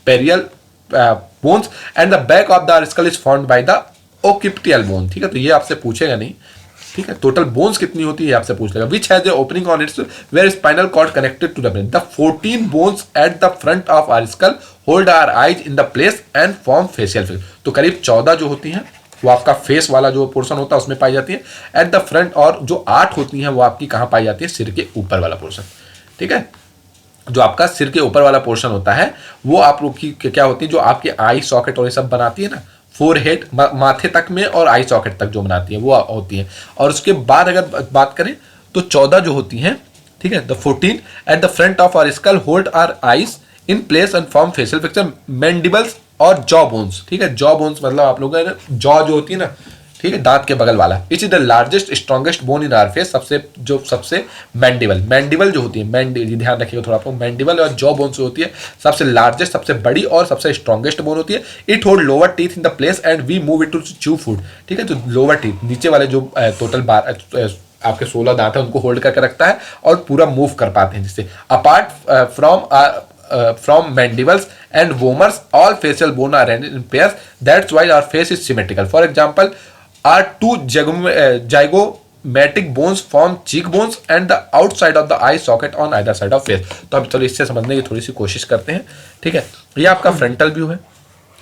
parietal bones and the back of the skull is formed by the occipital bone, ठीक है। तो ये आपसे पूछेगा नहीं, ठीक है। टोटल बोन्स कितनी होती है आपसे पूछ लेगा। Which has a opening on its where spinal cord connected to the brain. The 14 bones at the front of our skull hold our eyes in the place and form facial film. तो करीब 14 जो होती हैं वो आपका face वाला जो portion होता है उसमें पाई जाती है एट द फ्रंट, और जो 8 होती हैं वो आपकी कहाँ पाई जाती है, सिर के ऊपर वाला पोर्शन, ठीक है। जो आपका सिर के ऊपर वाला पोर्शन होता है वो आप लोग की क्या होती है, जो आपके आई सॉकेट और ये सब बनाती है ना, फोरहेड माथे तक में और आई सॉकेट तक जो बनाती है वो होती है। और उसके बाद अगर बात करें तो 14 जो होती हैं, ठीक है, the 14 at the front of our skull hold our eyes in place and form facial feature mandibles और जॉ बोन्स। ठीक है, जॉ बोन्स मतलब आप लोगों का जॉ जो होती है ना, ठीक है, दांत के बगल वाला, it is the largest strongest bone in our face. सबसे मैंडिबल जो होती है, ध्यान रखिएगा थोड़ा, आपको मैंडिबल और जॉ बोन जो होती है सबसे लार्जेस्ट, सबसे बड़ी और सबसे स्ट्रॉन्गेस्ट बोन होती है। It hold lower teeth in the place and we move it to chew food. ठीक है, तो लोअर टीथ नीचे वाले जो टोटल आपके 16 दांत है उनको होल्ड करके रखता है और पूरा मूव कर पाते हैं जिससे। Apart from mandibles and vomers, all facial bone are arranged in pairs. That's why our face is symmetrical. For example, our two zygomatic bones form cheekbones and the outside of the eye socket on either side of face. तो अब चलो इससे समझने की थोड़ी सी कोशिश करते हैं। ठीक है, ये आपका फ्रंटल व्यू है।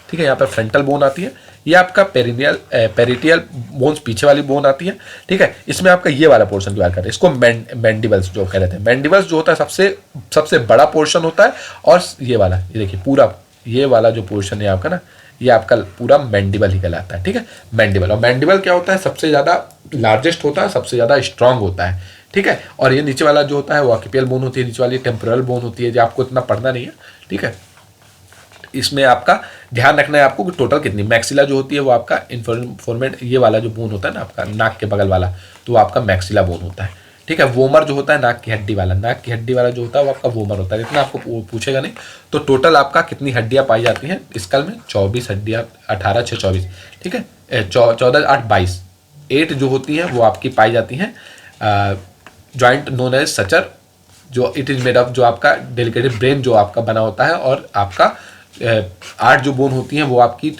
ठीक है, यहाँ पर फ्रंटल बोन आती है, ये आपका पेरिटियल बोन्स पीछे वाली बोन आती है। ठीक है, इसमें आपका ये वाला पोर्शन डिवाइड करते हैं, इसको मैंडिबल्स जो कह रहे थे। मैंडिबल्स जो होता है सबसे बड़ा पोर्शन होता है, और ये वाला, ये देखिए पूरा ये वाला जो पोर्शन है आपका ना, ये आपका पूरा मैंडिबल ही कहलाता है। ठीक है, मैंडिबल। और मैंडिबल क्या होता है, सबसे ज़्यादा लार्जेस्ट होता है, सबसे ज़्यादा स्ट्रांग होता है। ठीक है, और ये नीचे वाला जो होता है वो ऑक्यूपियल बोन होती है, नीचे वाली टेम्पोरल बोन होती है, जो आपको इतना पढ़ना नहीं है। ठीक है, इसमें आपका ध्यान रखना है आपको कि टोटल कितनी। मैक्सिला जो होती है वो आपका इन्फॉर्मेट, ये वाला जो बोन होता है ना आपका नाक के बगल वाला, तो वो आपका मैक्सिला बोन होता है। ठीक है, वोमर जो होता है नाक की हड्डी वाला जो होता है वो आपका वोमर होता है। इतना आपको पूछेगा नहीं। तो टोटल आपका कितनी हड्डियां पाई जाती हैं स्कल में, 24 हड्डियां, 18 6 24। ठीक है, 14 8 22, 8 जो होती हैं वो आपकी पाई जाती हैं जॉइंट नोन एज सचर, जो इट इज मेड ऑफ, जो आपका डेलिकेटेड ब्रेन जो आपका बना होता है, और आपका 8 जो बोन होती हैं वो आपकी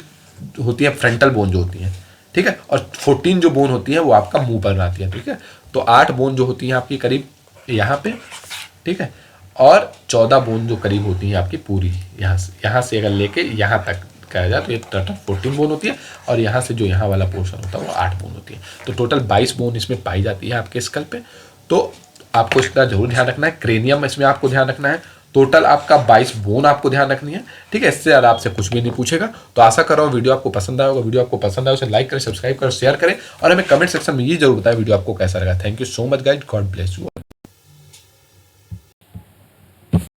होती है फ्रंटल बोन जो होती हैं। ठीक है, और 14 जो बोन होती हैं वो आपका मुंह पर आती है। ठीक है, तो 8 बोन जो होती हैं आपकी करीब यहाँ पे। ठीक है, और 14 बोन जो करीब होती हैं आपकी पूरी यहाँ से अगर लेके यहाँ तक कहा जाए तो ये टोटल 14 बोन होती है, और यहाँ से जो यहाँ वाला पोर्शन होता है वो 8 बोन होती है। तो टोटल 22 बोन इसमें पाई जाती है आपके स्कल पे। तो आपको इसका जरूर ध्यान रखना है। क्रेनियम इसमें आपको ध्यान रखना है। टोटल आपका 22 बोन आपको ध्यान रखनी है। ठीक है, इससे ज़्यादा आपसे कुछ भी नहीं पूछेगा। तो आशा कर रहा हूँ वीडियो आपको पसंद आएगा। वीडियो आपको पसंद आए उसे लाइक करें, सब्सक्राइब करें, शेयर करें, और हमें कमेंट सेक्शन में ये जरूर बताएं वीडियो आपको कैसा लगा। Thank you so much guys, God bless you.